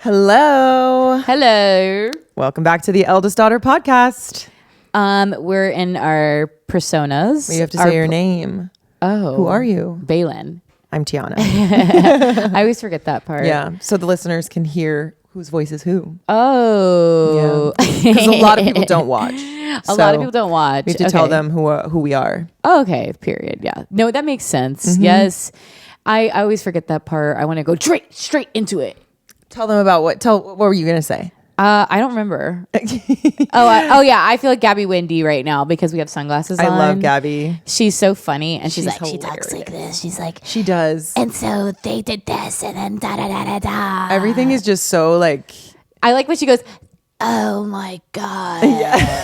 Hello. Hello. Welcome back to the Eldest Daughter podcast. We're in our personas. You have to say your name. Oh. Who are you? Bailyn. I'm Tiana. I always forget that part. Yeah. So the listeners can hear whose voice is who. Oh. Because a lot of people don't watch. A lot of people don't watch. We have to tell them who we are. Oh, okay. Period. Yeah. No, that makes sense. Mm-hmm. Yes. I always forget that part. I want to go straight into it. Tell them about what were you going to say? I don't remember. Yeah. I feel like Gaby Windey right now because we have sunglasses on. I love Gaby. She's so funny. And she's like, hilarious. she talks like this. She's like, she does. And so they did this and then da da da da da. Everything is just so like. I like when she goes, oh my God. Yeah.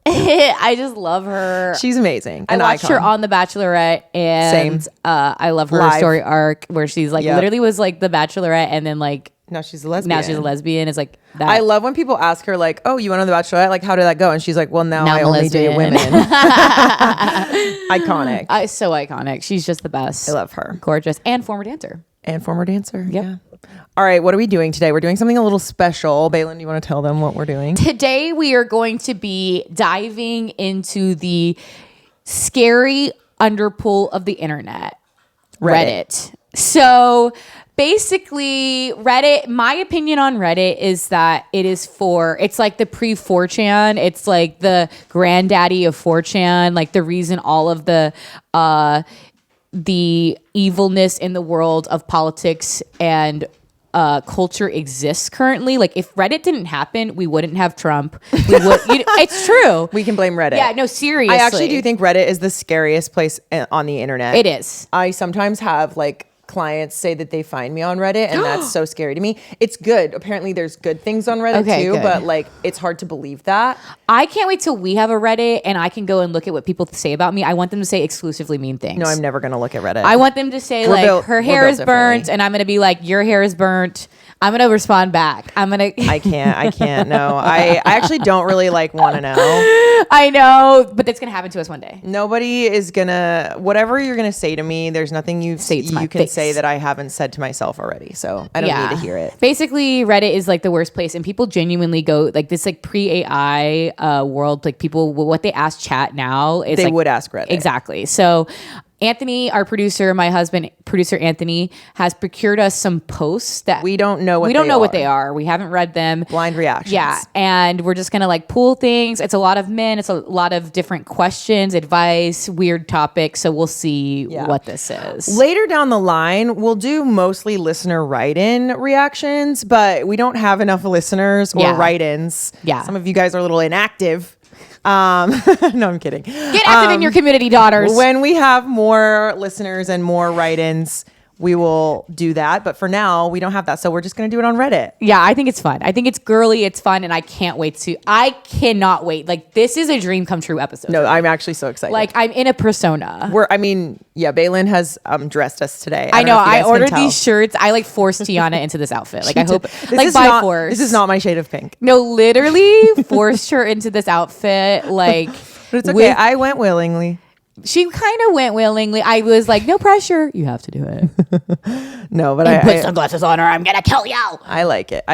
I just love her. She's amazing. I watched her on The Bachelorette and I love her story arc where she's like literally was like the Bachelorette and then like now she's a lesbian. It's like that. I love when people ask her like, oh, you went on The Bachelorette? Like, how did that go? And she's like, well, now I I'm only lesbian. date women. Iconic. So iconic. She's just the best. I love her. Gorgeous. And former dancer. Yep. Yeah. All right. What are we doing today? We're doing something a little special. Bailyn, do you want to tell them what we're doing? Today we are going to be diving into the scary underpool of the internet. Reddit. So basically Reddit, my opinion on Reddit is that it's like the pre-4chan. It's like the granddaddy of 4chan, like the reason all of the evilness in the world of politics and culture exists currently. Like if Reddit didn't happen, we wouldn't have Trump. It's true. We can blame Reddit. Yeah, no, seriously. I actually do think Reddit is the scariest place on the internet. It is. I sometimes have like clients say that they find me on Reddit and that's so scary to me. It's good. Apparently there's good things on Reddit too, good. But like it's hard to believe that. I can't wait till we have a Reddit and I can go and look at what people say about me. I want them to say exclusively mean things. No, I'm never going to look at Reddit. I want them to say her hair is burnt and I'm going to be like, your hair is burnt. I'm going to respond back. I can't. No, I actually don't really like want to know. I know, but that's going to happen to us one day. Nobody is going to, whatever you're going to say to me, there's nothing you can say that I haven't said to myself already. So I don't need to hear it. Basically, Reddit is like the worst place and people genuinely go like this like pre-AI world. Like people, what they ask chat now is they like, would ask Reddit. Exactly. So Anthony, our producer, my husband, producer Anthony, has procured us some posts that we don't know what they are. We haven't read them. Blind reactions. Yeah. And we're just going to like pull things. It's a lot of men. It's a lot of different questions, advice, weird topics. So we'll see what this is. Later down the line, we'll do mostly listener write-in reactions, but we don't have enough listeners or write-ins. Yeah. Some of you guys are a little inactive. No, I'm kidding. Get active in your community, daughters. When we have more listeners and more write-ins, we will do that. But for now, we don't have that. So we're just going to do it on Reddit. Yeah, I think it's fun. I think it's girly. It's fun. And I cannot wait. Like, this is a dream come true episode. No, I'm actually so excited. Like, I'm in a persona. Bailyn has dressed us today. I know. I ordered these shirts. I like forced Tiana into this outfit. Like, I hope, like, by force. This is not my shade of pink. No, literally forced her into this outfit. Like, but it's okay. I went willingly. She kind of went willingly. I was like, no pressure. You have to do it. No, but I put sunglasses on or I'm going to kill you. I like it.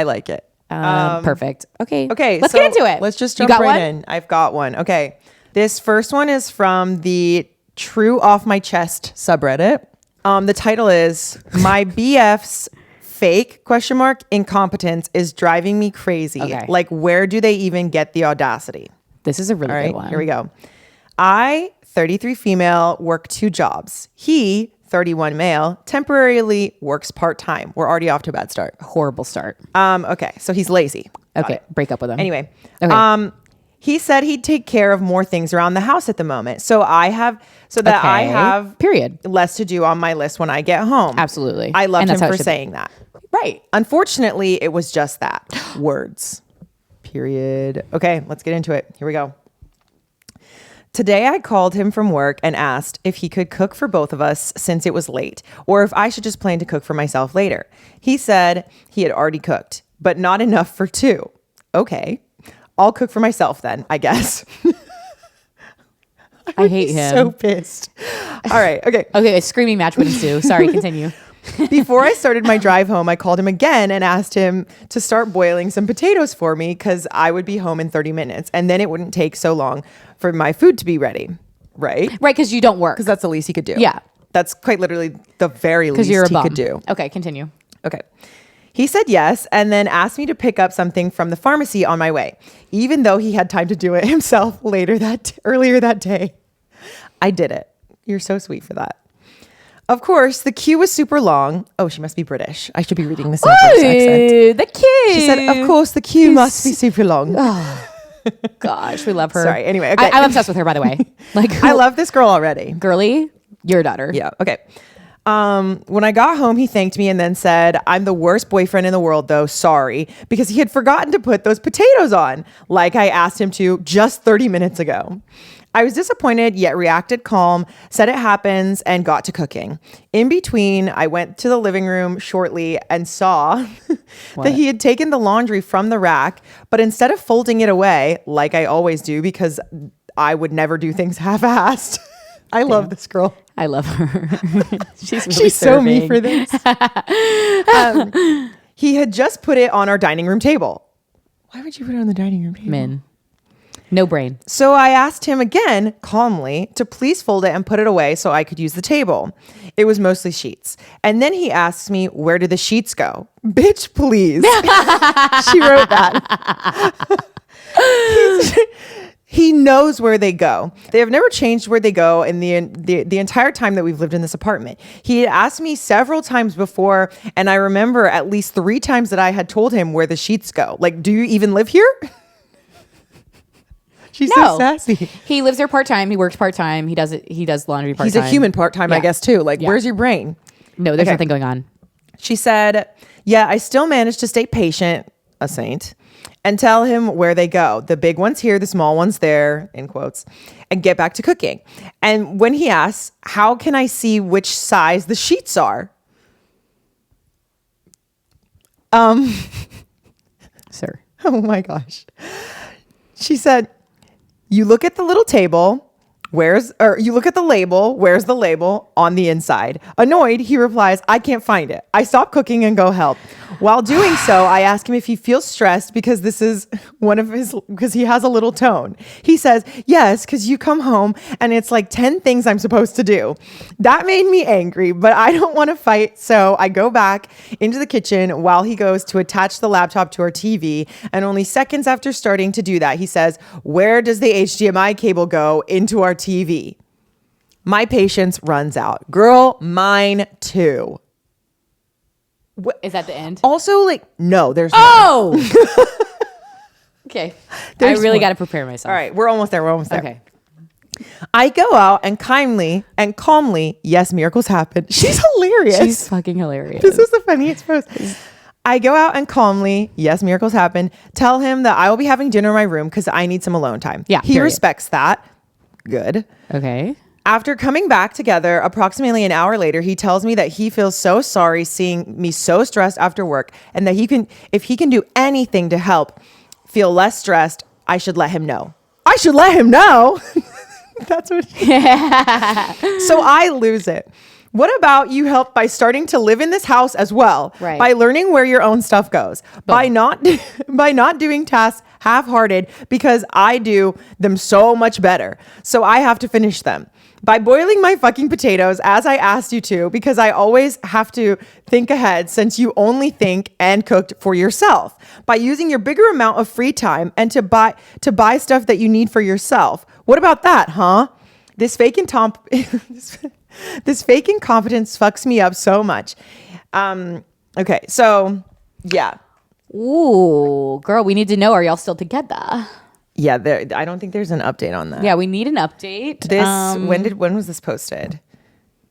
Perfect. Okay. Let's so get into it. Let's just jump right in. I've got one. Okay. This first one is from the True Off My Chest subreddit. The title is My BF's fake ? Incompetence is driving me crazy. Okay. Like, where do they even get the audacity? This is a really good one. Here we go. I, 33 female, work 2 jobs. He, 31 male, temporarily works part-time. We're already off to a bad start. Horrible start. Okay. So he's lazy. Okay. Break up with him. Anyway. Okay. He said he'd take care of more things around the house at the moment. I have period less to do on my list when I get home. Absolutely. I loved him for saying that. Right. Unfortunately, it was just that. Words. Period. Okay, let's get into it. Here we go. Today I called him from work and asked if he could cook for both of us since it was late, or if I should just plan to cook for myself later. He said he had already cooked, but not enough for 2. Okay, I'll cook for myself then, I guess. I hate him. So pissed. All right, okay. Okay, a screaming match would ensue. Sorry, continue. Before I started my drive home, I called him again and asked him to start boiling some potatoes for me because I would be home in 30 minutes and then it wouldn't take so long for my food to be ready. Right? Right, because you don't work. Because that's the least he could do. Yeah. That's quite literally the very least you're a he bum. could do. Okay, continue. Okay. He said yes and then asked me to pick up something from the pharmacy on my way, even though he had time to do it himself earlier that day. I did it. You're so sweet for that. Of course, the queue was super long. Oh, she must be British. I should be reading this in a British accent. The queue. She said, of course, the queue must be super long. Gosh, we love her. Sorry. Anyway, okay. I'm obsessed with her, by the way. Like, I love this girl already. girly, your daughter. Yeah. Okay. When I got home, he thanked me and then said, I'm the worst boyfriend in the world, though. Sorry. Because he had forgotten to put those potatoes on, like I asked him to just 30 minutes ago. I was disappointed, yet reacted calm, said it happens, and got to cooking. In between, I went to the living room shortly and saw that he had taken the laundry from the rack, but instead of folding it away, like I always do, because I would never do things half-assed. I love this girl. I love her. She's so me for this. He had just put it on our dining room table. Why would you put it on the dining room table? Men. No brain. So I asked him again, calmly, to please fold it and put it away so I could use the table. It was mostly sheets. And then he asked me, where did the sheets go? Bitch, please. She wrote that. He knows where they go. They have never changed where they go in the entire time that we've lived in this apartment. He had asked me several times before, and I remember at least 3 times that I had told him where the sheets go. Like, do you even live here? She's so sassy. He lives there part-time. He works part-time. He does laundry part-time. He's a human part-time, I guess, too. Like, where's your brain? No, there's nothing going on. She said, yeah, I still managed to stay patient, a saint, and tell him where they go. The big one's here, the small one's there, in quotes, and get back to cooking. And when he asks, how can I see which size the sheets are? Sir. Oh my gosh. She said, you look at the little table, you look at the label, where's the label on the inside? Annoyed, he replies, I can't find it. I stop cooking and go help. While doing so, I ask him if he feels stressed because because he has a little tone. He says, yes, because you come home and it's like 10 things I'm supposed to do. That made me angry, but I don't want to fight. So I go back into the kitchen while he goes to attach the laptop to our TV. And only seconds after starting to do that, he says, where does the HDMI cable go into our TV? My patience runs out. Girl, mine too. Is that the end? Also, like, no, there's Oh! Okay. I really got to prepare myself. All right, we're almost there. Okay. I go out and calmly, yes, miracles happen. She's hilarious. She's fucking hilarious. This is the funniest post. I go out and calmly, yes, miracles happen, tell him that I will be having dinner in my room because I need some alone time. Yeah, he period. respects that. Good. Okay. After coming back together approximately an hour later, he tells me that he feels so sorry seeing me so stressed after work and that if he can do anything to help feel less stressed, I should let him know. I should let him know. That's what. So I lose it. What about you help by starting to live in this house as well? Right. By learning where your own stuff goes. By not doing tasks half-hearted because I do them so much better. So I have to finish them. By boiling my fucking potatoes as I asked you to, because I always have to think ahead since you only think and cooked for yourself. By using your bigger amount of free time and to buy stuff that you need for yourself. What about that, huh? This fake incompetence fucks me up so much. Okay, so yeah. Ooh, girl, we need to know, are y'all still together? Yeah, I don't think there's an update on that. Yeah, we need an update. When was this posted?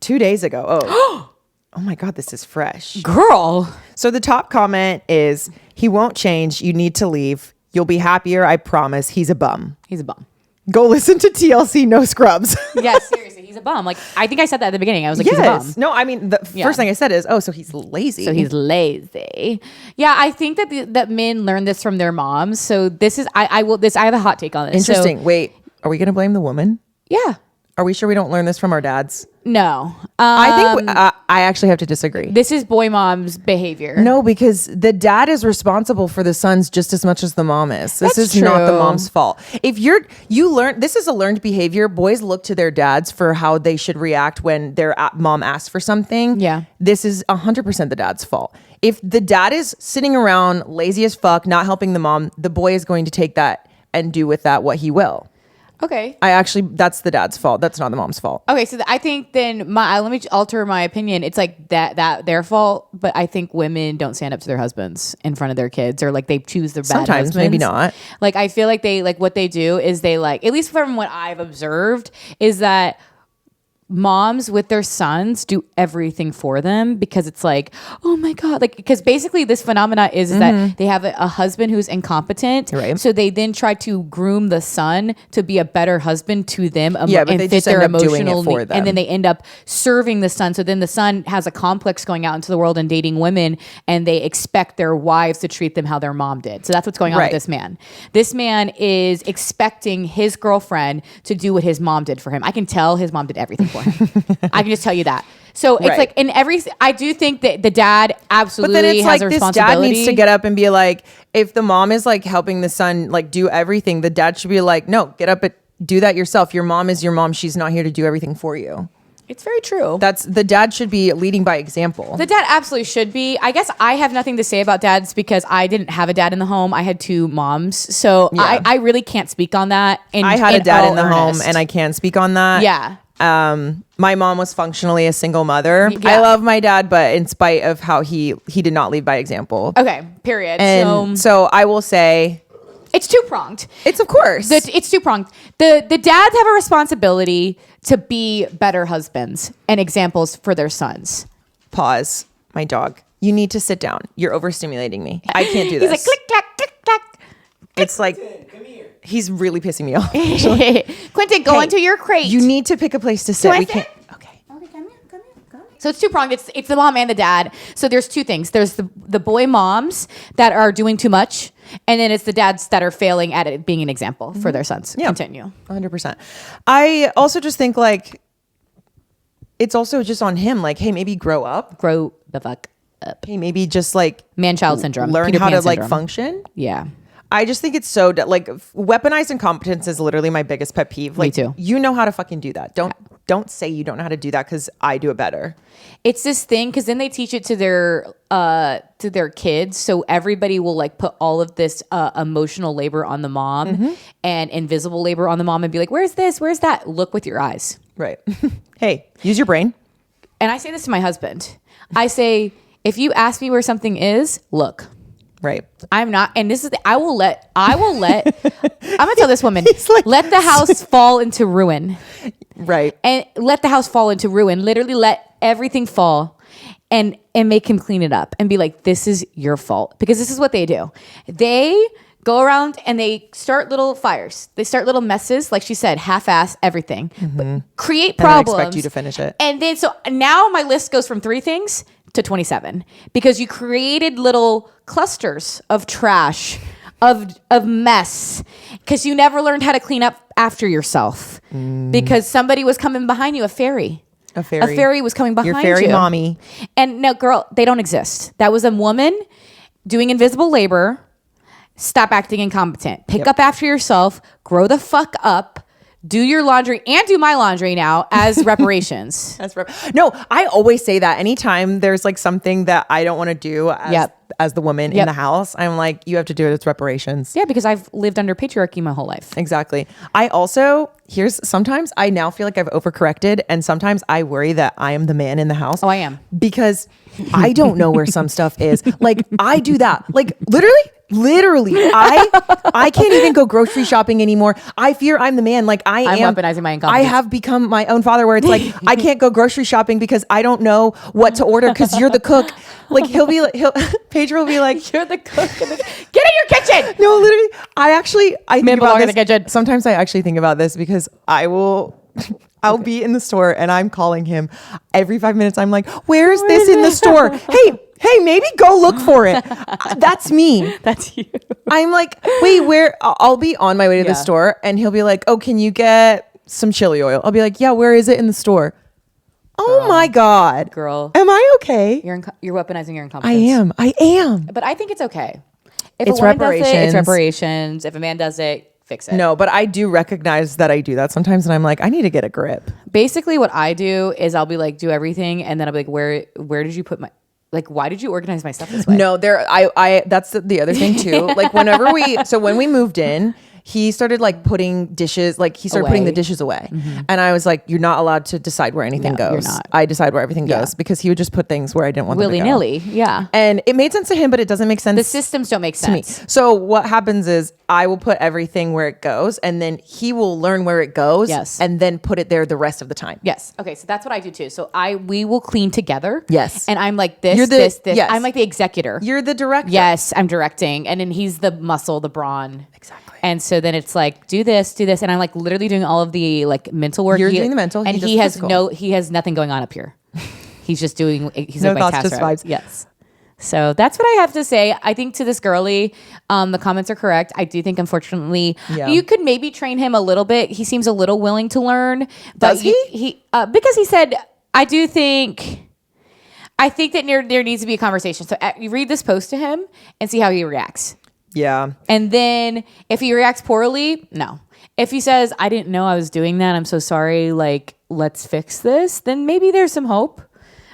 2 days ago. Oh. Oh my God, this is fresh. Girl. So the top comment is, he won't change. You need to leave. You'll be happier. I promise. He's a bum. He's a bum. Go listen to TLC No Scrubs. Yeah, seriously, he's a bum. Like, I think I said that at the beginning. I was like, he's a bum. No, I mean, the first thing I said is, so he's lazy. So he's lazy. Yeah, I think that men learn this from their moms. So this is, I have a hot take on this. Interesting. So, Wait, are we going to blame the woman? yeah. Are we sure we don't learn this from our dads? No. I think I actually have to disagree. This is boy mom's behavior. No, because the dad is responsible for the sons just as much as the mom is. This That's is not the true. mom's fault. If you learn, this is a learned behavior. Boys look to their dads for how they should react when their mom asks for something. Yeah. This is 100% the dad's fault. If the dad is sitting around lazy as fuck, not helping the mom, the boy is going to take that and do with that what he will. Okay. That's the dad's fault. That's not the mom's fault. Okay, so I think then let me alter my opinion. It's like that their fault, but I think women don't stand up to their husbands in front of their kids, or like they choose their bad Sometimes, husbands. maybe not. Like I feel like they what they do is they like, at least from what I've observed, is that moms with their sons do everything for them because it's like, oh my God, like, because basically this phenomena is that they have a husband who's incompetent. Right. So they then try to groom the son to be a better husband to them But and they fit just their end up doing it emotional for need. them. And then they end up serving the son. So then the son has a complex going out into the world and dating women, and they expect their wives to treat them how their mom did. So that's what's going on with this man. This man is expecting his girlfriend to do what his mom did for him. I can tell his mom did everything for him. I can just tell you that. So it's like in I do think that the dad absolutely But then it's has like a this responsibility. dad needs to get up and be like, if the mom is like helping the son like do everything, the dad should be like, no, get up and do that yourself. Your mom is your mom. She's not here to do everything for you. It's very true. That's the dad should be leading by example. The dad absolutely should be. I guess I have nothing to say about dads because I didn't have a dad in the home. I had two moms. So I really can't speak on that. I had a dad in the home and I can speak on that. Yeah. My mom was functionally a single mother. Yeah. I love my dad, but in spite of how he did not lead by example. Okay. Period. And so I will say it's two-pronged. it's of course. It's two-pronged. The dads have a responsibility to be better husbands and examples for their sons. Pause. My dog. You need to sit down. You're overstimulating me. I can't do this. He's like click clack click clack. It's like he's really pissing me off. Quentin, go into your crate. You need to pick a place to sit. I We sit? can't. Okay. Okay, come here. So it's two-pronged. It's the mom and the dad. So there's two things. There's the boy moms that are doing too much, and then it's the dads that are failing at it being an example for their sons. Yeah. Continue. 100%. I also just think like it's also just on him. Like, hey, maybe grow up. Grow the fuck up. Hey, maybe just like Man-child syndrome. learn Peter how Pan to like syndrome. function. Yeah. I just think it's so like weaponized incompetence is literally my biggest pet peeve. Like, too. You know how to fucking do that. Don't say you don't know how to do that because I do it better. It's this thing because then they teach it to their kids, so everybody will like put all of this emotional labor on the mom and invisible labor on the mom and be like, "Where's this? Where's that?" Look with your eyes. Right. Hey, use your brain. And I say this to my husband. I say, if you ask me where something is, look. Right. I'm not, and this is, I will let, I'm gonna tell this woman, like, let the house fall into ruin. Right. And let the house fall into ruin. Literally let everything fall and make him clean it up and be like, this is your fault. Because this is what they do. They go around and they start little fires. They start little messes. Like she said, half-ass everything. But create problems. And expect you to finish it. And then, so now my list goes from 3 things to 27 because you created little clusters of trash, of mess, because you never learned how to clean up after yourself because somebody was coming behind you, a fairy was coming behind you. Your fairy mommy. And no, girl, they don't exist. That was a woman doing invisible labor. Stop acting incompetent. Pick up after yourself. Grow the fuck up. Do your laundry and do my laundry now as reparations. No, I always say that anytime there's like something that I don't want to do as the woman in the house, I'm like, you have to do it. It's reparations. Yeah, because I've lived under patriarchy my whole life. Exactly. I also, sometimes I now feel like I've overcorrected and sometimes I worry that I am the man in the house. Oh, I am. Because I don't know where some stuff is. Like I do that. Like literally, I can't even go grocery shopping anymore. I fear I'm the man. Like I'm weaponizing my incompetence. I have become my own father where it's like, I can't go grocery shopping because I don't know what to order because you're the cook. Like Pedro will be like, you're the cook. Get in your kitchen. No, literally, I think about belong in this. the kitchen. Sometimes I actually think about this because I'll be in the store and I'm calling him every 5 minutes. I'm like, where's this in the store? Hey, maybe go look for it. That's me. That's you. I'm like, wait, where? I'll be on my way to the store and he'll be like, oh, can you get some chili oil. I'll be like, yeah, where is it in the store? Oh my God. Girl. Am I okay? You're weaponizing your incompetence. I am. But I think it's okay. If It's a woman does it, reparations. it's reparations. If a man does it, fix it. No, but I do recognize that I do that sometimes, and I'm like, I need to get a grip. Basically, what I do is I'll be like, do everything, and then I'll be like, where did you put my, like, why did you organize my stuff this way? No, that's the other thing too. Like when we moved in, he started like putting dishes, like he started putting the dishes away. And I was like, you're not allowed to decide where anything goes. You're not. I decide where everything goes, because he would just put things where I didn't want them to go. Willy-nilly, yeah. And it made sense to him, but it doesn't make sense The systems don't make to me. sense. So what happens is I will put everything where it goes, and then he will learn where it goes, Yes. and then put it there the rest of the time. Yes. Okay. So that's what I do too. So we will clean together. Yes. And I'm like this, You're the- this. yes. I'm like the executor. You're the director. Yes, I'm directing, and then he's the muscle, the brawn. Exactly. And so then it's like, do this, and I'm like literally doing all of the like mental work. You're doing the mental, and he does physical. he has nothing going on up here. He's just doing. He's No like my thoughts, task just rabbit. vibes. Yes. So that's what I have to say. I think to this girly, the comments are correct. I do think, unfortunately, you could maybe train him a little bit. He seems a little willing to learn. But Does he? Because he said, I think that there needs to be a conversation. So you read this post to him and see how he reacts. Yeah. And then if he reacts poorly, no. If he says, I didn't know I was doing that, I'm so sorry, like, let's fix this, then maybe there's some hope.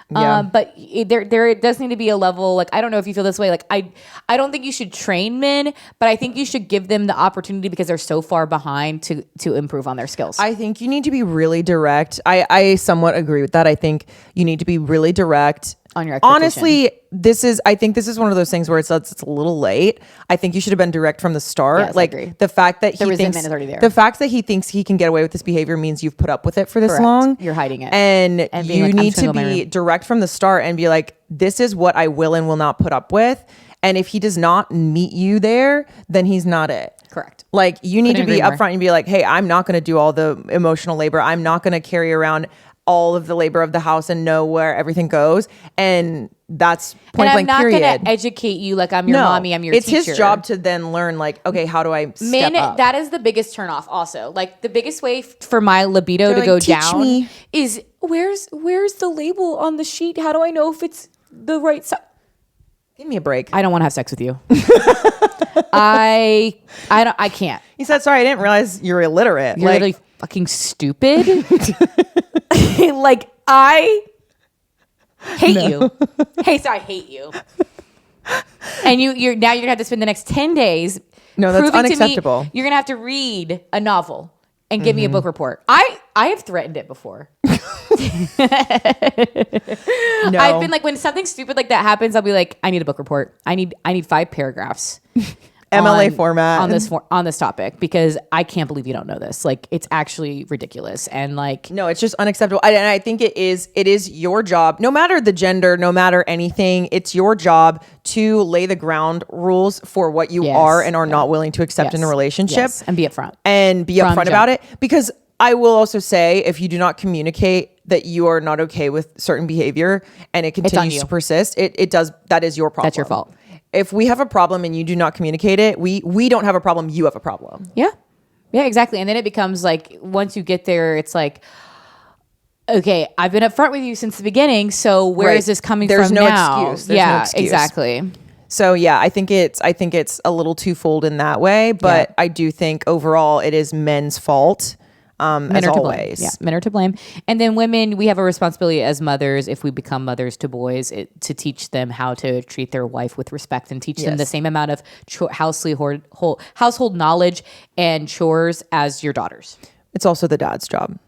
Yeah. But there does need to be a level, like, I don't know if you feel this way. Like, I don't think you should train men, but I think you should give them the opportunity because they're so far behind to improve on their skills. I think you need to be really direct. I somewhat agree with that. I think you need to be really direct. On your expectation. Honestly, I think this is one of those things where it's a little late. I think you should have been direct from the start. Yes, I agree. The fact that The resentment is already there. The fact that he thinks he can get away with this behavior means you've put up with it for this Correct. long. You're hiding it. And being you like, I'm need just gonna to go in my be room. direct from the start and be like, this is what I will and will not put up with. And if he does not meet you there, then he's not it. Correct. Like, you need to Couldn't be agree more. upfront and be like, hey, I'm not going to do all the emotional labor. I'm not going to carry around all of the labor of the house and know where everything goes. And that's point blank, and I'm not period. going to educate you like I'm your mommy, I'm your it's teacher. his job to then learn, like, okay, how do I step Men, up? that is the biggest turnoff. Also, like the biggest way for my libido to like, go "Teach down me." is where's the label on the sheet? How do I know if it's the right size? Give me a break. I don't want to have sex with you. I can't. He said, sorry, I didn't realize you're illiterate. You're like, literally fucking stupid. Like, I hate you. Hey, so I hate you. And you're now you're gonna have to spend the next 10 days. No, that's proving to me unacceptable. you're gonna have to read a novel and give me a book report. I have threatened it before. no. I've been like, when something stupid like that happens, I'll be like, I need a book report. I need 5 paragraphs. MLA format on this topic, because I can't believe you don't know this. Like, it's actually ridiculous. And like, no, it's just unacceptable. And I think it is your job, no matter the gender, no matter anything, it's your job to lay the ground rules for what you Yes. are and are not willing to accept in a Yes. relationship. Yes. And be upfront. And be From upfront jump. about it. Because I will also say, if you do not communicate that you are not okay with certain behavior and it continues you. to persist, it does, that is your problem. That's your fault. If we have a problem and you do not communicate it, we don't have a problem, you have a problem. Yeah. Yeah, exactly. And then it becomes like, once you get there, it's like, okay, I've been upfront with you since the beginning. So where Right. is this coming There's from no now? excuse. There's no excuse. Exactly. So yeah, I think it's a little twofold in that way, but Yeah. I do think overall it is men's fault. Men as are to always. blame. Yeah, men are to blame. And then women, we have a responsibility as mothers, if we become mothers to boys, to teach them how to treat their wife with respect and teach them the Yes. same amount of household knowledge and chores as your daughters. It's also the dad's job.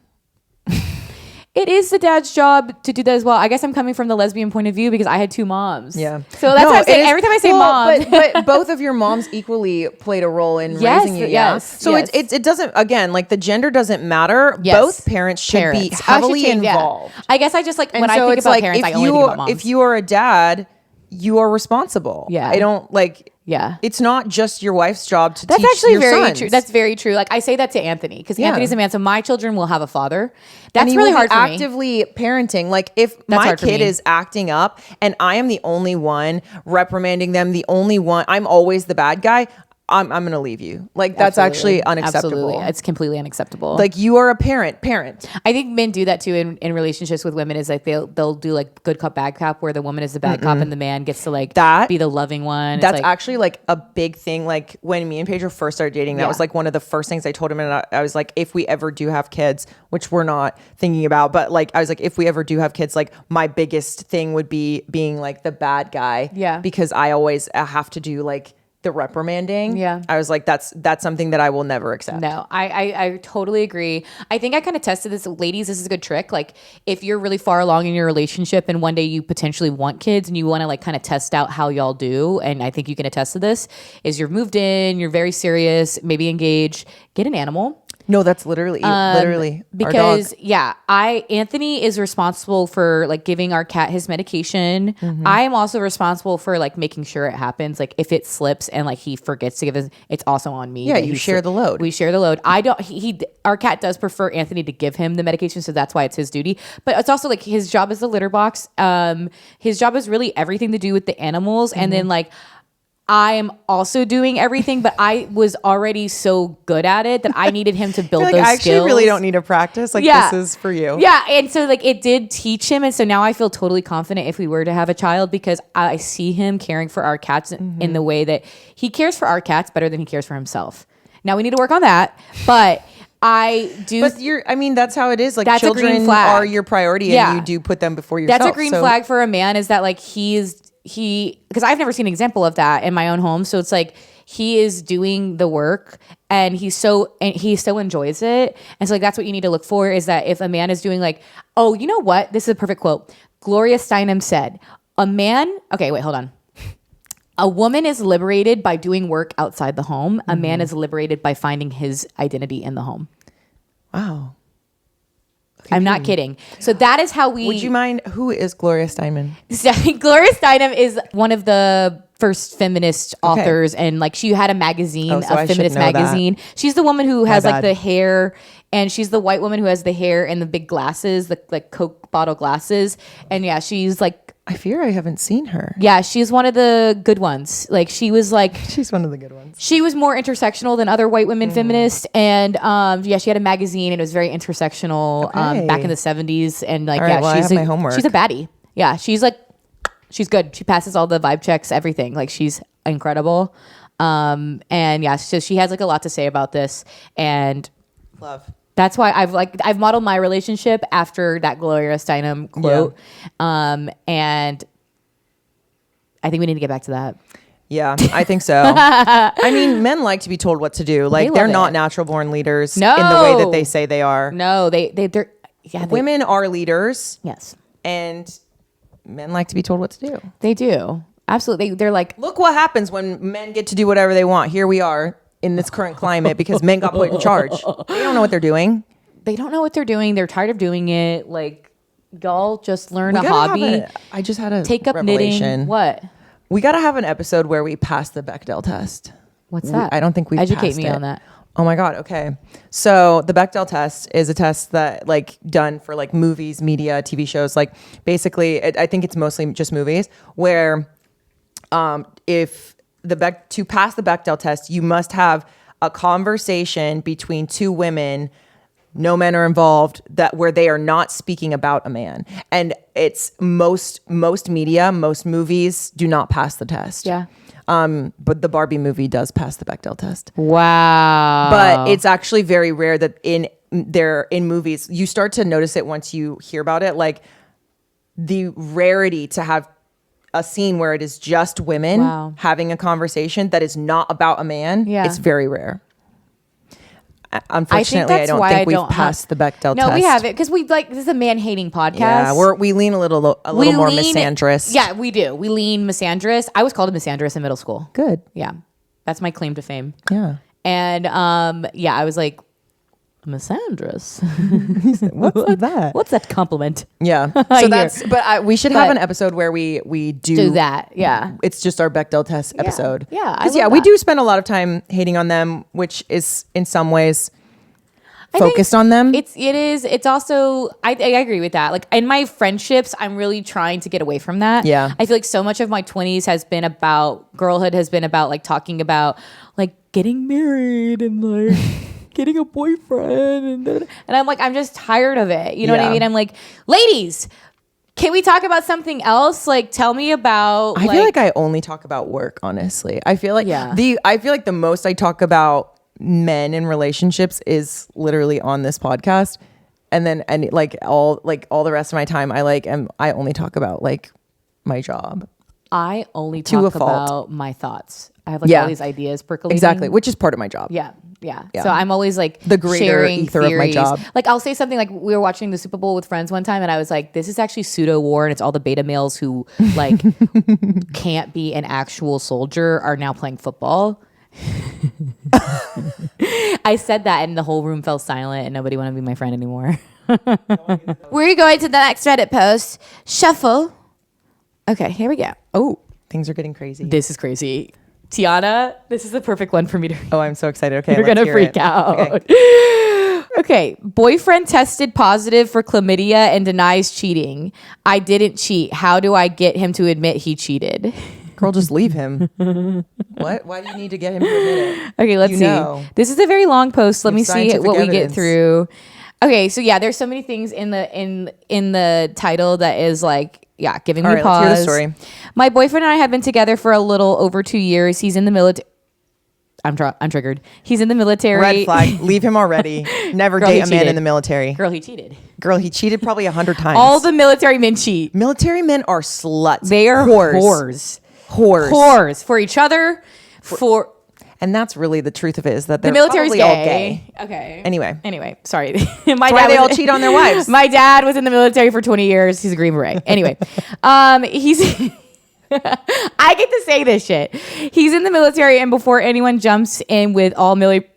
It is the dad's job to do that as well. I guess I'm coming from the lesbian point of view because I had 2 moms. Yeah. So that's No, what I'm it saying. is- Every time I say well, mom. but but both of your moms equally played a role in Yes, raising you. Yeah. yes, So yes. it doesn't, again, like, the gender doesn't matter. Yes. Both parents should be I should heavily change- yeah. involved. I guess I just like, And when I so think it's about like, parents, I if only think about moms. if you are a dad, you are responsible. Yeah. I don't like. Yeah. It's not just your wife's job to That's teach actually your very sons. true. That's very true. Like, I say that to Anthony because Yeah. Anthony's a man. So my children will have a father. That's And he really will hard be for me. actively parenting. Like, if That's my hard for kid me. is acting up and I am the only one reprimanding them, the only one, I'm always the bad guy. I'm going to leave you. Like, that's actually unacceptable. Absolutely. It's completely unacceptable. Like, you are a parent. I think men do that too in relationships with women, is like they'll do like good cop, bad cop, where the woman is the bad cop and the man gets to like be the loving one. That's actually like a big thing. Like, when me and Pedro first started dating, that was like one of the first things I told him. And I was like, if we ever do have kids, which we're not thinking about, but like, I was like, if we ever do have kids, like my biggest thing would be being like the bad guy. Yeah. Because I always have to do like the reprimanding. Yeah. I was like, that's something that I will never accept. No, I totally agree. I think I kind of tested this. Ladies, this is a good trick. Like, if you're really far along in your relationship and one day you potentially want kids and you want to like kind of test out how y'all do, and I think you can attest to this, is you're moved in, you're very serious, maybe engaged, get an animal. No, that's literally because Anthony is responsible for like giving our cat his medication. I am also responsible for like making sure it happens. Like, if it slips and like he forgets to give us, it's also on me. Yeah, you share the load. We share the load. Our cat does prefer Anthony to give him the medication, so that's why it's his duty. But it's also like his job is the litter box. His job is really everything to do with the animals, and then like, I am also doing everything, but I was already so good at it that I needed him to build like, those skills. I actually really don't need to practice. Like, this is for you. Yeah. And so like it did teach him. And so now I feel totally confident if we were to have a child, because I see him caring for our cats in the way that he cares for our cats better than he cares for himself. Now we need to work on that, but I do. But that's how it is. Like, that's children are your priority and you do put them before yourself. That's a green flag for a man, is that like because I've never seen an example of that in my own home. So it's like he is doing the work and he so enjoys it. And so like, that's what you need to look for, is that if a man is doing like, oh, you know what? This is a perfect quote. Gloria Steinem said, a woman is liberated by doing work outside the home. A man is liberated by finding his identity in the home. Wow. I'm not kidding. So that is how we... Would you mind, who is Gloria Steinem? Gloria Steinem is one of the first feminist authors, and like she had a magazine, a feminist magazine. She's the woman who has like the hair, and she's the white woman who has the hair and the big glasses, the like Coke bottle glasses. And yeah, she's like... I fear I haven't seen her. Yeah, she's one of the good ones. Like, she was like... She's one of the good ones. She was more intersectional than other white women feminists. And she had a magazine, and it was very intersectional back in the 70s. And like, I have my homework. She's a baddie. Yeah, she's good. She passes all the vibe checks, everything. Like, she's incredible. And yeah, so she has like a lot to say about this. And love. That's why I've modeled my relationship after that Gloria Steinem quote. Yeah. And I think we need to get back to that. Yeah, I think so. I mean, men like to be told what to do. Like, they're not natural born leaders in the way that they say they are. No, women are leaders. Yes. And men like to be told what to do. They do. Absolutely. They're like, look what happens when men get to do whatever they want. Here we are in this current climate because men got put in charge. They don't know what they're doing. They're tired of doing it. Like, y'all just learn a hobby. I just had a take up revelation. Knitting. What? We got to have an episode where we pass the Bechdel test. What's that? I don't think we've Educate passed me it. on that. Oh my God. Okay. So the Bechdel test is a test that like done for like movies, media, TV shows. Like basically, I think it's mostly just movies where if to pass the Bechdel test, you must have a conversation between two women, no men are involved, that where they are not speaking about a man. And it's most media, most movies do not pass the test. Yeah. But the Barbie movie does pass the Bechdel test. Wow. But it's actually very rare that in movies, you start to notice it once you hear about it, like the rarity to have a scene where it is just women having a conversation that is not about a man. Yeah. It's very rare. Unfortunately, I don't think we've passed the Bechdel test. No, we haven't, because this is a man-hating podcast. Yeah, we lean a little more misandrous. Yeah, we do. We lean misandrous. I was called a misandrous in middle school. Good. Yeah, that's my claim to fame. Yeah. And I was like, misandrous. What's that? What's that compliment? Yeah. So that's. But we should have an episode where we do that. Yeah. It's just our Bechdel test episode. Yeah. Because we do spend a lot of time hating on them, which is in some ways. focused on them. It's also, I agree with that. Like in my friendships, I'm really trying to get away from that. Yeah. I feel like so much of my 20s has been about, girlhood has been about like talking about like getting married and like getting a boyfriend. And I'm like, I'm just tired of it. You know what I mean? I'm like, ladies, can we talk about something else? Like, tell me about. I feel like I only talk about work, honestly. I feel like the most I talk about men in relationships is literally on this podcast, and then all the rest of my time I only talk about like my job. I only talk about my thoughts. I have all these ideas percolating. Exactly, which is part of my job. Yeah. So I'm always like the greater ether theories. of my job. Like I'll say something like we were watching the Super Bowl with friends one time and I was like, this is actually pseudo war and it's all the beta males who like can't be an actual soldier are now playing football. I said that and the whole room fell silent and nobody wanted to be my friend anymore. We're going to the next Reddit post. Shuffle. Okay, here we go. Oh, things are getting crazy. This is crazy. Tiana, this is the perfect one for me to read. Oh, I'm so excited. Okay, you're gonna freak out. Okay. Boyfriend tested positive for chlamydia and denies cheating. I didn't cheat. How do I get him to admit he cheated? Girl, just leave him. What? Why do you need to get him to admit it? Okay, let's see. This is a very long post. Let me see what we get through. Okay, so yeah, there's so many things in the title that is like, giving me pause. Let's hear the story. My boyfriend and I have been together for a little over 2 years. He's in the military. I'm triggered. He's in the military. Red flag. Leave him already. Never date a man in the military. Girl, he cheated. He cheated probably 100 times. All the military men cheat. Military men are sluts. They are whores. Whores for each other. And that's really the truth of it, is that they're the military's probably all gay. Okay. Anyway, sorry. Why they all cheat on their wives. My dad was in the military for 20 years. He's a Green Beret. Anyway, he's. I get to say this shit. He's in the military, and before anyone jumps in with all military.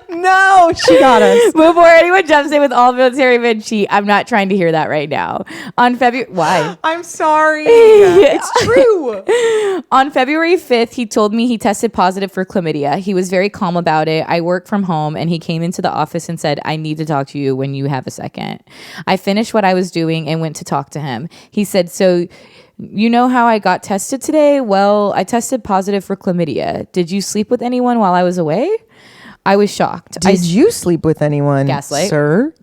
No, she got us. Before anyone jumps in with all military men cheat, I'm not trying to hear that right now. On February, why? I'm sorry. It's true. On February 5th, he told me he tested positive for chlamydia. He was very calm about it. I work from home, and he came into the office and said, I need to talk to you when you have a second. I finished what I was doing and went to talk to him. He said, so you know how I got tested today? Well, I tested positive for chlamydia. Did you sleep with anyone while I was away? I was shocked. Did you sleep with anyone, gaslight, sir?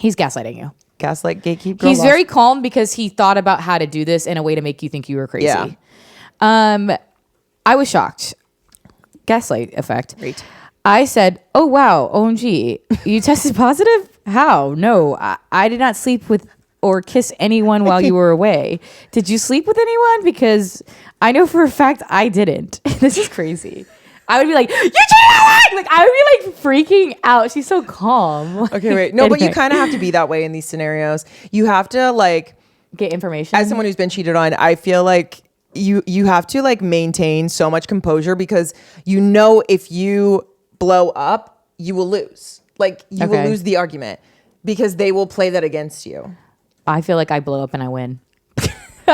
He's gaslighting you. Gaslight, gatekeep. He's very calm because he thought about how to do this in a way to make you think you were crazy. Yeah. I was shocked. Gaslight effect. Great. I said, oh, wow, OMG, you tested positive? How? No, I did not sleep with or kiss anyone while you were away. Did you sleep with anyone? Because I know for a fact I didn't. This is crazy. I would be like, you cheated on me! Like, I would be like freaking out. She's so calm. Okay, wait. No, but you kind of have to be that way in these scenarios. You have to like get information. As someone who's been cheated on, I feel like you have to like maintain so much composure, because you know if you blow up, you will lose. Like you will lose the argument because they will play that against you. I feel like I blow up and I win. You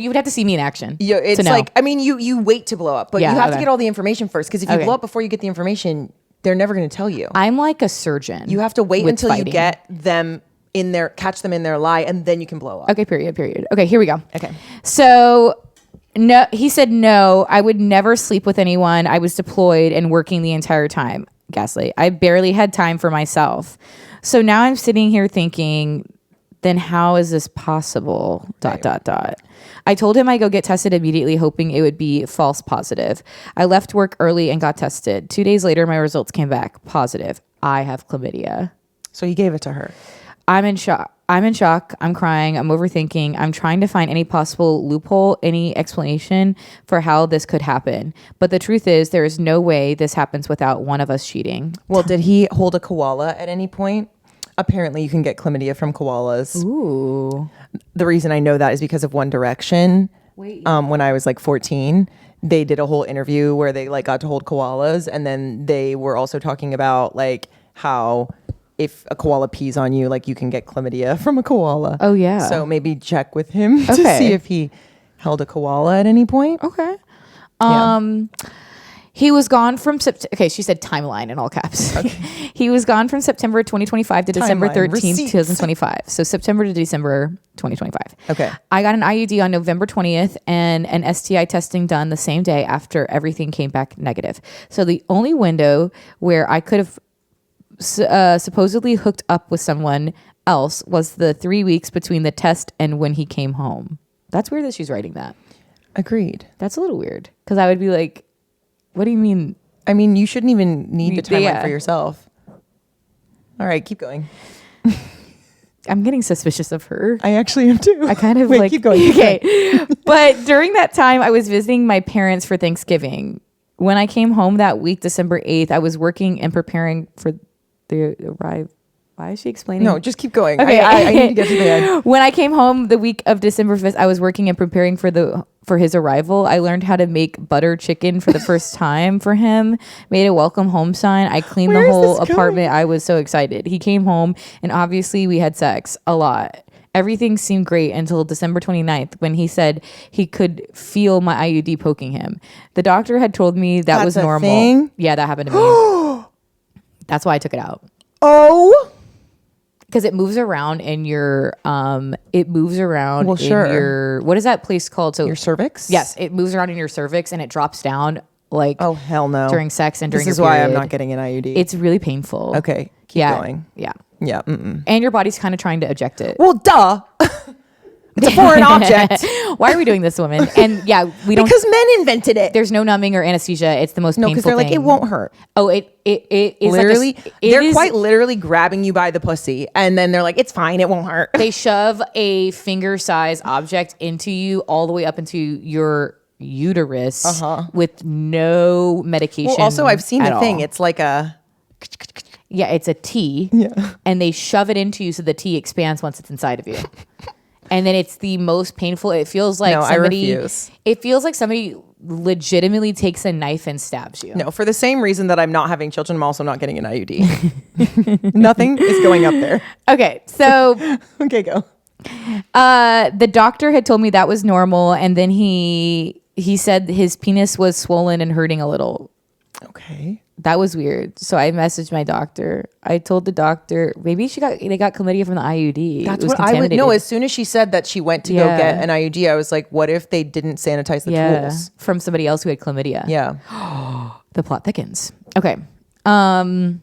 would have to see me in action. Yeah, it's like, I mean, you wait to blow up, but you have to get all the information first, because if you blow up before you get the information, they're never going to tell you. I'm like a surgeon. You have to wait until you get them in their, catch them in their lie, and then you can blow up. Okay, period. Okay, here we go. Okay. So, no, he said, no, I would never sleep with anyone. I was deployed and working the entire time. Gaslight. I barely had time for myself. So now I'm sitting here thinking, then how is this possible? ... I told him I go get tested immediately, hoping it would be false positive. I left work early and got tested. 2 days later, my results came back positive. I have chlamydia. So he gave it to her. I'm in shock. I'm crying. I'm overthinking. I'm trying to find any possible loophole, any explanation for how this could happen. But the truth is, there is no way this happens without one of us cheating. Well, did he hold a koala at any point? Apparently, you can get chlamydia from koalas. Ooh. The reason I know that is because of One Direction. When I was like 14, they did a whole interview where they like got to hold koalas, and then they were also talking about like how if a koala pees on you, like you can get chlamydia from a koala. Oh yeah. So maybe check with him to see if he held a koala at any point. Okay. He was gone from okay, she said timeline in all caps. Okay. He was gone from September 2025 to December 13th, Receipts. 2025. So September to December 2025. Okay. I got an IUD on November 20th and an STI testing done the same day after everything came back negative. So the only window where I could have supposedly hooked up with someone else was the 3 weeks between the test and when he came home. That's weird that she's writing that. Agreed. That's a little weird because I would be like, what do you mean? I mean, you shouldn't even need the timeline for yourself. All right, keep going. I'm getting suspicious of her. I actually am too. I kind of Wait, keep going. Okay. But during that time, I was visiting my parents for Thanksgiving. When I came home that week, December 8th, I was working and preparing for the arrival. Why is she explaining? No, just keep going. Okay. I need to get to the end. When I came home the week of December 5th, I was working and preparing for his arrival. I learned how to make butter chicken for the first time for him, made a welcome home sign. I cleaned the whole apartment. I was so excited. He came home and obviously we had sex a lot. Everything seemed great until December 29th when he said he could feel my IUD poking him. The doctor had told me that was normal. Thing? Yeah, that happened to me. That's why I took it out. Oh, because it moves around in your in your, what is that place called? So your cervix? Yes, it moves around in your cervix and it drops down like, oh hell no, during sex and during this is your why period. I'm not getting an IUD. It's really painful. Okay, keep going. Yeah. Mm-mm. And your body's kind of trying to eject it. Well, duh. It's a foreign object. Why are we doing this, woman? And yeah, we don't, because men invented it. there's no numbing or anesthesia. It's the most No, painful because they're like, thing. it won't hurt. Oh, it is Literally, like they're quite literally grabbing you by the pussy, and then they're like, it's fine, it won't hurt. They shove a finger-sized object into you all the way up into your uterus with no medication. Well, also, I've seen the thing. all. It's like a... Yeah, it's a T. Yeah. And they shove it into you so the T expands once it's inside of you. And then it's the most painful. It feels like I refuse. It feels like somebody legitimately takes a knife and stabs you. No, for the same reason that I'm not having children, I'm also not getting an IUD. Nothing is going up there. Okay, so Okay, go. the doctor had told me that was normal, and then he said his penis was swollen and hurting a little. Okay. That was weird. So I messaged my doctor. I told the doctor maybe they got chlamydia from the IUD. That's what I would know. As soon as she said that she went to go get an IUD, I was like, what if they didn't sanitize the tools? From somebody else who had chlamydia. Yeah. The plot thickens. Okay. I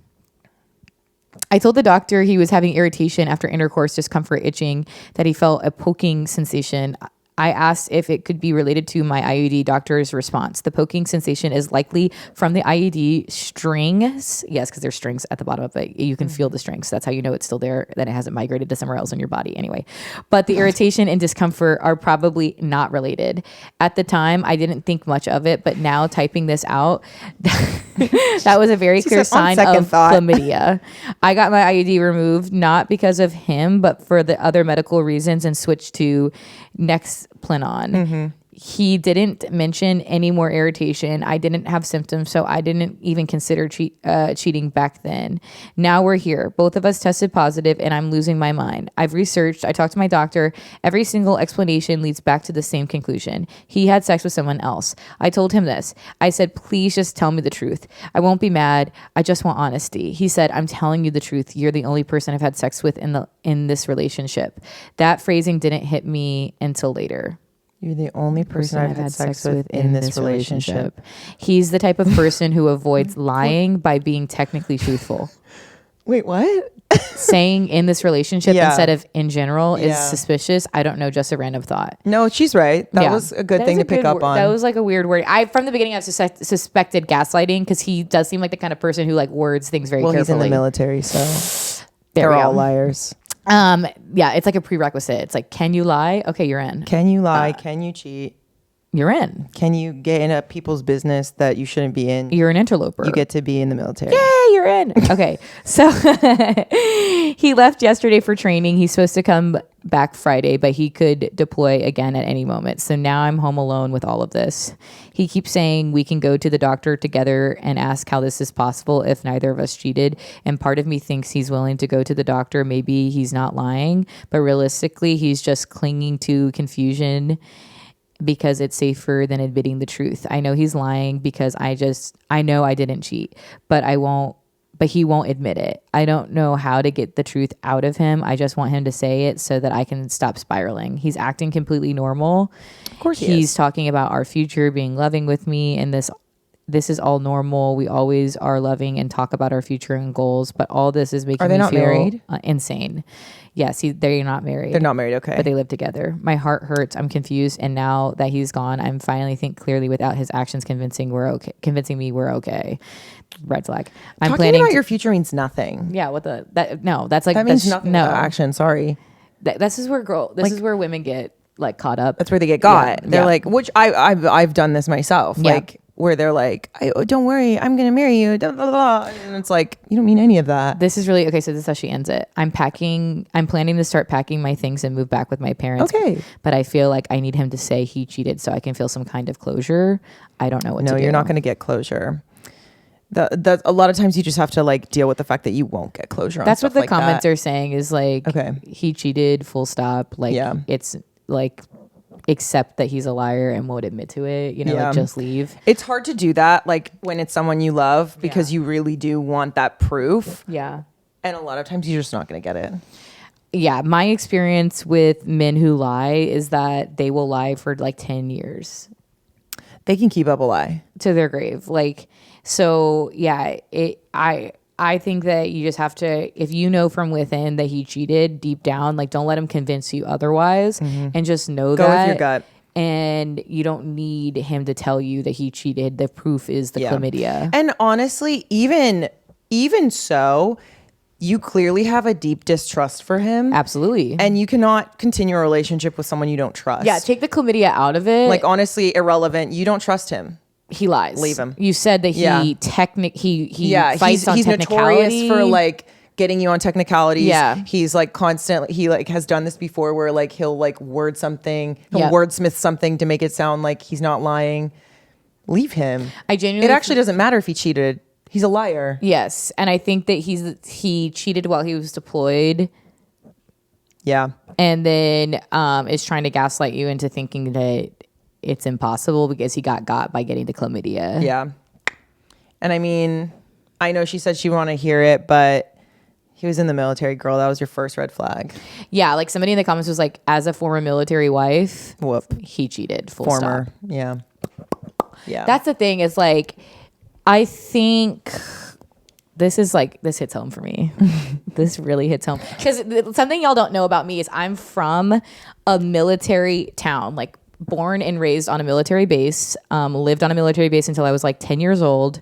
told the doctor he was having irritation after intercourse, discomfort, itching, that he felt a poking sensation. I asked if it could be related to my IUD. Doctor's response: the poking sensation is likely from the IUD strings. Yes, because there's strings at the bottom of it. You can feel the strings. That's how you know it's still there, that it hasn't migrated to somewhere else in your body anyway. But the irritation and discomfort are probably not related. At the time, I didn't think much of it, but now typing this out, that was a very clear sign of chlamydia. I got my IUD removed, not because of him, but for the other medical reasons, and switched to Nexplanon. He didn't mention any more irritation. I didn't have symptoms, so I didn't even consider cheating back then. Now we're here. Both of us tested positive, and I'm losing my mind. I've researched. I talked to my doctor. Every single explanation leads back to the same conclusion. He had sex with someone else. I told him this. I said, please just tell me the truth. I won't be mad. I just want honesty. He said, I'm telling you the truth. You're the only person I've had sex with in this relationship. That phrasing didn't hit me until later. You're the only person I've had sex with in this relationship. He's the type of person who avoids lying by being technically truthful. Wait, what? Saying in this relationship instead of in general is Yeah. suspicious. I don't know, just a random thought. No, she's right. That was a good thing to pick up on. That was like a weird word. From the beginning, I suspected gaslighting because he does seem like the kind of person who like words things very carefully. He's in the military, so There they're we go. all liars. Yeah, it's like a prerequisite. It's like, can you lie? Okay, you're in. Can you lie? Can you cheat? You're in. Can you get in a people's business that you shouldn't be in? You're an interloper. You get to be in the military. Yay, you're in. Okay, so he left yesterday for training. He's supposed to come back Friday, but he could deploy again at any moment. So now I'm home alone with all of this. He keeps saying we can go to the doctor together and ask how this is possible if neither of us cheated. And part of me thinks he's willing to go to the doctor. Maybe he's not lying, but realistically, he's just clinging to confusion because it's safer than admitting the truth. I know he's lying because I know I didn't cheat, but he won't admit it. I don't know how to get the truth out of him. I just want him to say it so that I can stop spiraling. He's acting completely normal. Of course he's talking about our future, being loving with me, and this is all normal. We always are loving and talk about our future and goals, but all this is making me not feel married? Insane. Yes, they're not married. They're not married, okay. But they live together. My heart hurts. I'm confused, and now that he's gone, I'm finally think clearly without his actions convincing me we're okay. Red flag. I'm Talking planning about your future means nothing. Yeah, that's like That means nothing without action. Sorry. This is where women get like caught up. That's where they get got. Yeah, They're yeah. like, which I've done this myself. Yeah. Like where they're like, don't worry, I'm gonna marry you. Blah, blah, blah. And it's like, you don't mean any of that. This is really okay. So this is how she ends it. I'm planning to start packing my things and move back with my parents. Okay. But I feel like I need him to say he cheated so I can feel some kind of closure. I don't know what to do. No, you're not gonna get closure. A lot of times you just have to like deal with the fact that you won't get closure on That's what stuff the like comments that. are saying is like, Okay. he cheated, full stop. Like, Yeah. it's like, accept that he's a liar and won't admit to it, Yeah. like just leave. It's hard to do that like when it's someone you love because Yeah. you really do want that proof. Yeah. And a lot of times you're just not going to get it. Yeah. My experience with men who lie is that they will lie for like 10 years They can keep up a lie. to their grave. Like, so yeah, I think that you just have to, if you know from within that he cheated deep down, like don't let him convince you otherwise, and just know Go that. with your gut. And you don't need him to tell you that he cheated. The proof is the chlamydia. And honestly, even so, you clearly have a deep distrust for him. Absolutely. And you cannot continue a relationship with someone you don't trust. Yeah, take the chlamydia out of it. Like honestly, irrelevant. You don't trust him. He lies. Leave him. You said that he fights on he's technicality. notorious for like getting you on technicalities. Yeah. He's like constantly, he like has done this before where like he'll like wordsmith something to make it sound like he's not lying. Leave him. It actually doesn't matter if he cheated. He's a liar. Yes, and I think that he cheated while he was deployed. Yeah. And then is trying to gaslight you into thinking that it's impossible because he got by getting the chlamydia. Yeah. And I mean, I know she said she want to hear it, but he was in the military, girl. That was your first red flag. Yeah, like somebody in the comments was like, as a former military wife, Whoop. he cheated. Full stop. Yeah. Yeah. That's the thing is like, I think this hits home for me. This really hits home. Because something y'all don't know about me is I'm from a military town, like born and raised on a military base, lived on a military base until I was like 10 years old.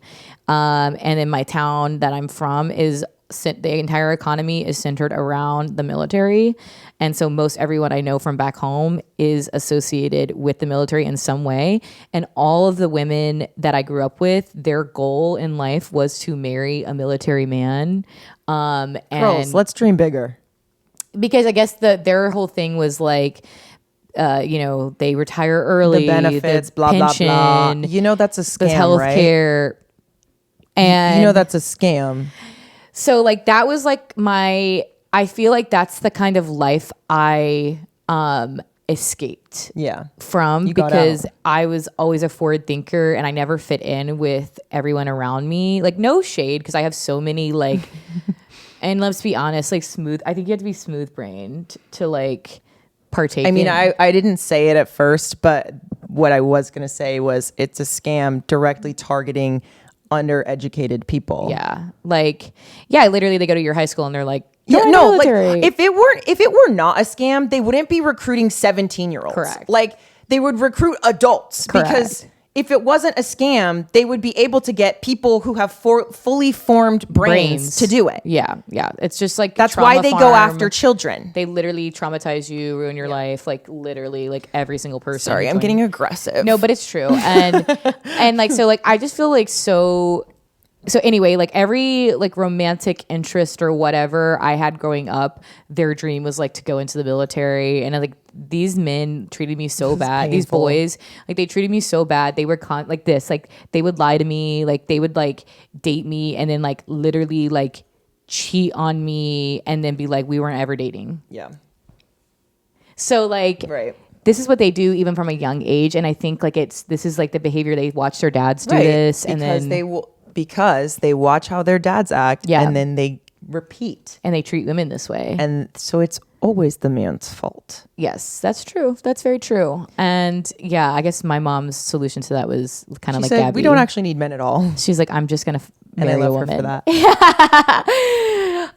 And then my town that I'm from is the entire economy is centered around the military. And so most everyone I know from back home is associated with the military in some way. And all of the women that I grew up with, their goal in life was to marry a military man. Girls, let's dream bigger. Because I guess their whole thing was like, they retire early, The benefits, the blah, pension, blah, blah. You know that's a scam, the healthcare. right? And you know that's a scam. So like that was like I feel like that's the kind of life I escaped from because I was always a forward thinker and I never fit in with everyone around me. Like no shade because I have so many like and let's be honest, like I think you have to be smooth brained to like partake. I mean, I didn't say it at first, but what I was going to say was it's a scam directly targeting undereducated people. Yeah. Like, yeah, literally they go to your high school and they're like, like if it were not a scam, they wouldn't be recruiting 17-year-olds. Correct. Like they would recruit adults. Correct. Because if it wasn't a scam, they would be able to get people who have fully formed brains to do it. Yeah. Yeah. It's just like, that's why they go after children. They literally traumatize you, ruin your life. Like literally like every single person. Sorry, I'm getting aggressive. No, but it's true. And like, so like, I just feel like so anyway, like every like romantic interest or whatever I had growing up, their dream was like to go into the military. And like these men treated me so bad. These boys, like they treated me so bad. They were like this, like they would lie to me. Like they would like date me and then like literally like cheat on me and then be like, we weren't ever dating. Yeah. So like, right. this is what they do even from a young age. And I think like this is like the behavior they watch their dads do this. And then because they watch how their dads act and then they repeat. And they treat women this way. And so it's always the man's fault. Yes, that's true. That's very true. And yeah, I guess my mom's solution to that was kind of like said, Gaby. We don't actually need men at all. She's like, I'm just going to marry a woman. Her for that.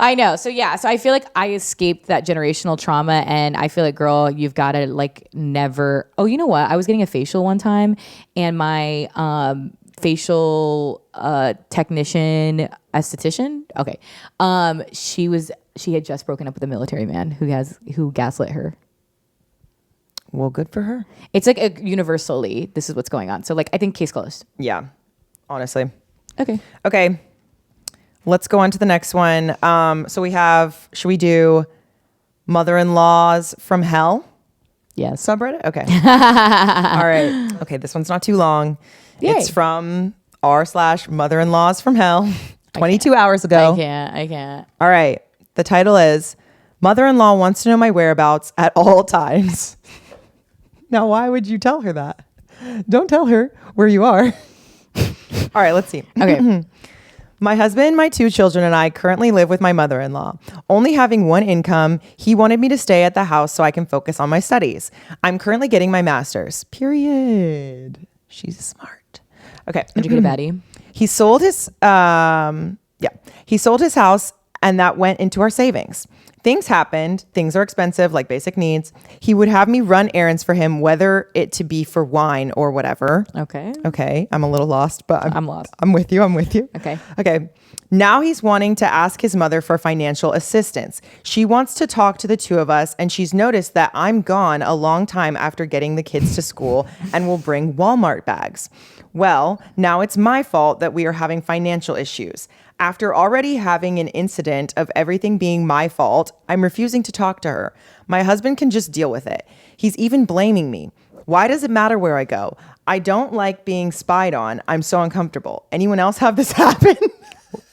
I know. So yeah, so I feel like I escaped that generational trauma, and I feel like, girl, you've got to like never. Oh, you know what? I was getting a facial one time, and my facial technician, esthetician. Okay, she had just broken up with a military man who gaslit her. Well, good for her. It's like universally, this is what's going on. So like, I think case closed. Yeah, honestly. Okay. Let's go on to the next one. So we have, should we do mother-in-laws from hell? Yes. Subreddit? Okay. All right. Okay, this one's not too long. Yay. It's from r/mother-in-laws from hell 22 hours ago. I can't. All right. The title is Mother-in-law wants to know my whereabouts at all times. Now, why would you tell her that? Don't tell her where you are. All right, let's see. Okay. My husband, my 2 children, and I currently live with my mother-in-law. Only having one income, he wanted me to stay at the house so I can focus on my studies. I'm currently getting my master's. Period. She's smart. Okay. Educated baddie. He sold his He sold his house, and that went into our savings. Things happened. Things are expensive, like basic needs. He would have me run errands for him, whether it to be for wine or whatever. Okay. I'm a little lost, but I'm lost. I'm with you. Okay. Now he's wanting to ask his mother for financial assistance. She wants to talk to the 2 of us, and she's noticed that I'm gone a long time after getting the kids to school and will bring Walmart bags. Well, now it's my fault that we are having financial issues. After already having an incident of everything being my fault, I'm refusing to talk to her. My husband can just deal with it. He's even blaming me. Why does it matter where I go? I don't like being spied on. I'm so uncomfortable. Anyone else have this happen?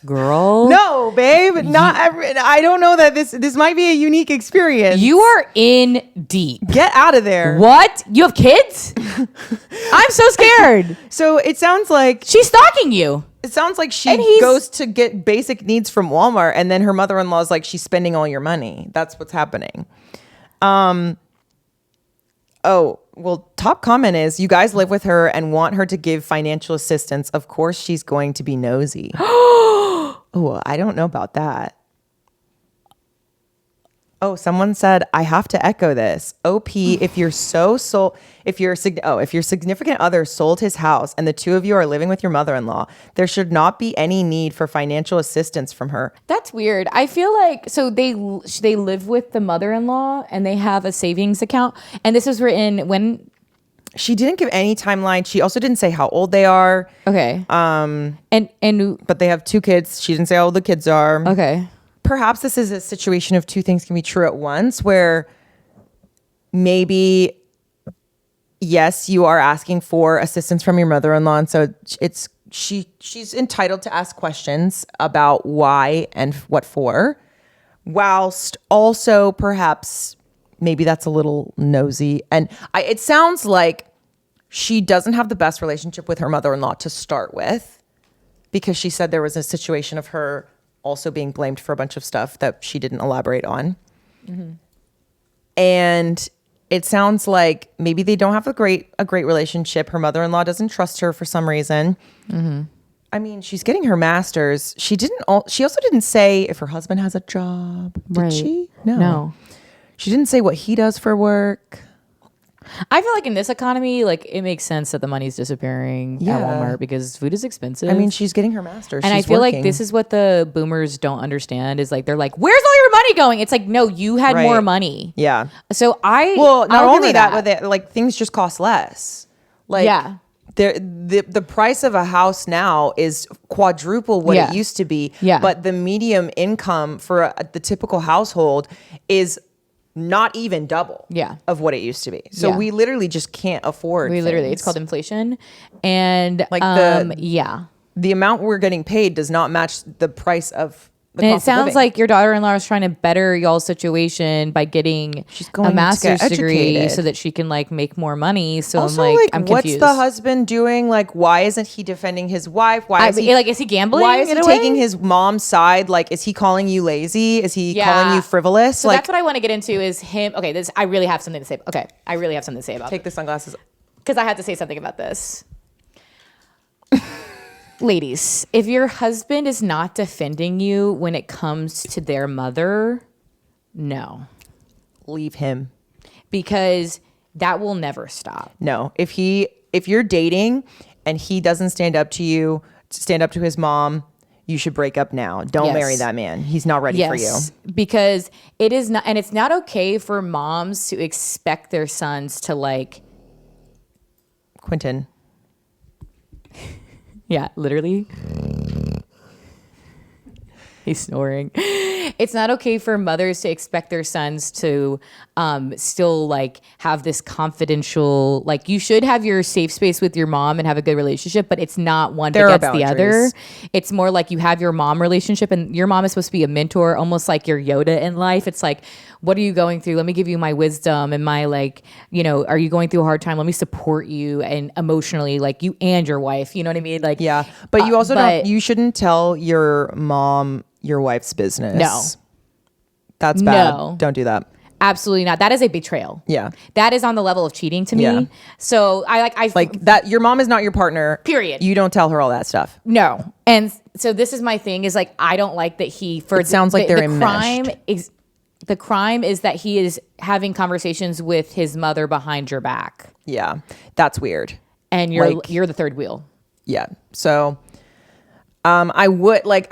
Girl. No, babe. I don't know that this might be a unique experience. You are in deep. Get out of there. What? You have kids? I'm so scared. So it sounds like she's stalking you. It sounds like she goes to get basic needs from Walmart, and then her mother-in-law is like, she's spending all your money. That's what's happening. Top comment is, you guys live with her and want her to give financial assistance. Of course, she's going to be nosy. Oh, I don't know about that. Oh, someone said, I have to echo this. OP, if your significant other sold his house and the 2 of you are living with your mother-in-law, there should not be any need for financial assistance from her. That's weird. I feel like, so they live with the mother-in-law and they have a savings account. And this was written when? She didn't give any timeline. She also didn't say how old they are. Okay. But they have 2 kids. She didn't say how old the kids are. Okay. Perhaps this is a situation of 2 things can be true at once, where maybe, yes, you are asking for assistance from your mother-in-law, and so she's entitled to ask questions about why and what for, whilst also perhaps maybe that's a little nosy. And it sounds like she doesn't have the best relationship with her mother-in-law to start with, because she said there was a situation of her also being blamed for a bunch of stuff that she didn't elaborate on. Mm-hmm. And it sounds like maybe they don't have a great relationship. Her mother-in-law doesn't trust her for some reason. Mm-hmm. I mean, she's getting her master's. She also didn't say if her husband has a job. Did she? No. She didn't say what he does for work. I feel like in this economy, like, it makes sense that the money's disappearing at Walmart because food is expensive. I mean, she's getting her master's. And she's I feel working. like this is what the boomers don't understand is like, they're like, where's all your money going? It's like, no, you had more money. Yeah. So not only that, but like things just cost less. Like, yeah. The price of a house now is quadruple what it used to be. Yeah. But the medium income for the typical household is not even double of what it used to be. So we literally just can't afford it's called inflation. And like the amount we're getting paid does not match the price of the And it cost of sounds living. like your daughter-in-law is trying to better y'all's situation by getting going a to master's get degree educated. so that she can like make more money. So Also, I'm like, I'm what's confused. the husband doing? Like, why isn't he defending his wife? Why is he is he gambling? Why is he in a taking way? his mom's side? Like, is he calling you lazy? Is he calling you frivolous? So like, that's what I want to get into is him. Okay, this I really have something to say. Okay, I really have something to say about take the sunglasses. because I had to say something about this. Ladies, if your husband is not defending you when it comes to their mother, no. Leave him. Because that will never stop. No, if you're dating and he doesn't stand up to you, stand up to his mom, you should break up now. Don't marry that man. He's not ready for you. Because it is not, and it's not okay for moms to expect their sons to like. Quentin. Yeah, literally. He's snoring. It's not okay for mothers to expect their sons to still like have this confidential, like you should have your safe space with your mom and have a good relationship, but it's not one begets the other. It's more like you have your mom relationship and your mom is supposed to be a mentor, almost like your Yoda in life. It's like, what are you going through? Let me give you my wisdom and my like, you know, are you going through a hard time? Let me support you and emotionally, like you and your wife, you know what I mean? Like, Yeah. But you also you shouldn't tell your mom your wife's business. No. That's bad. No. Don't do that. Absolutely not. That is a betrayal. Yeah. That is on the level of cheating to me. Yeah. So I like that. Your mom is not your partner. Period. You don't tell her all that stuff. No. And so this is my thing is like, I don't like that it sounds like they're enmeshed. The crime is that he is having conversations with his mother behind your back. Yeah. That's weird. And you're the third wheel. Yeah. So I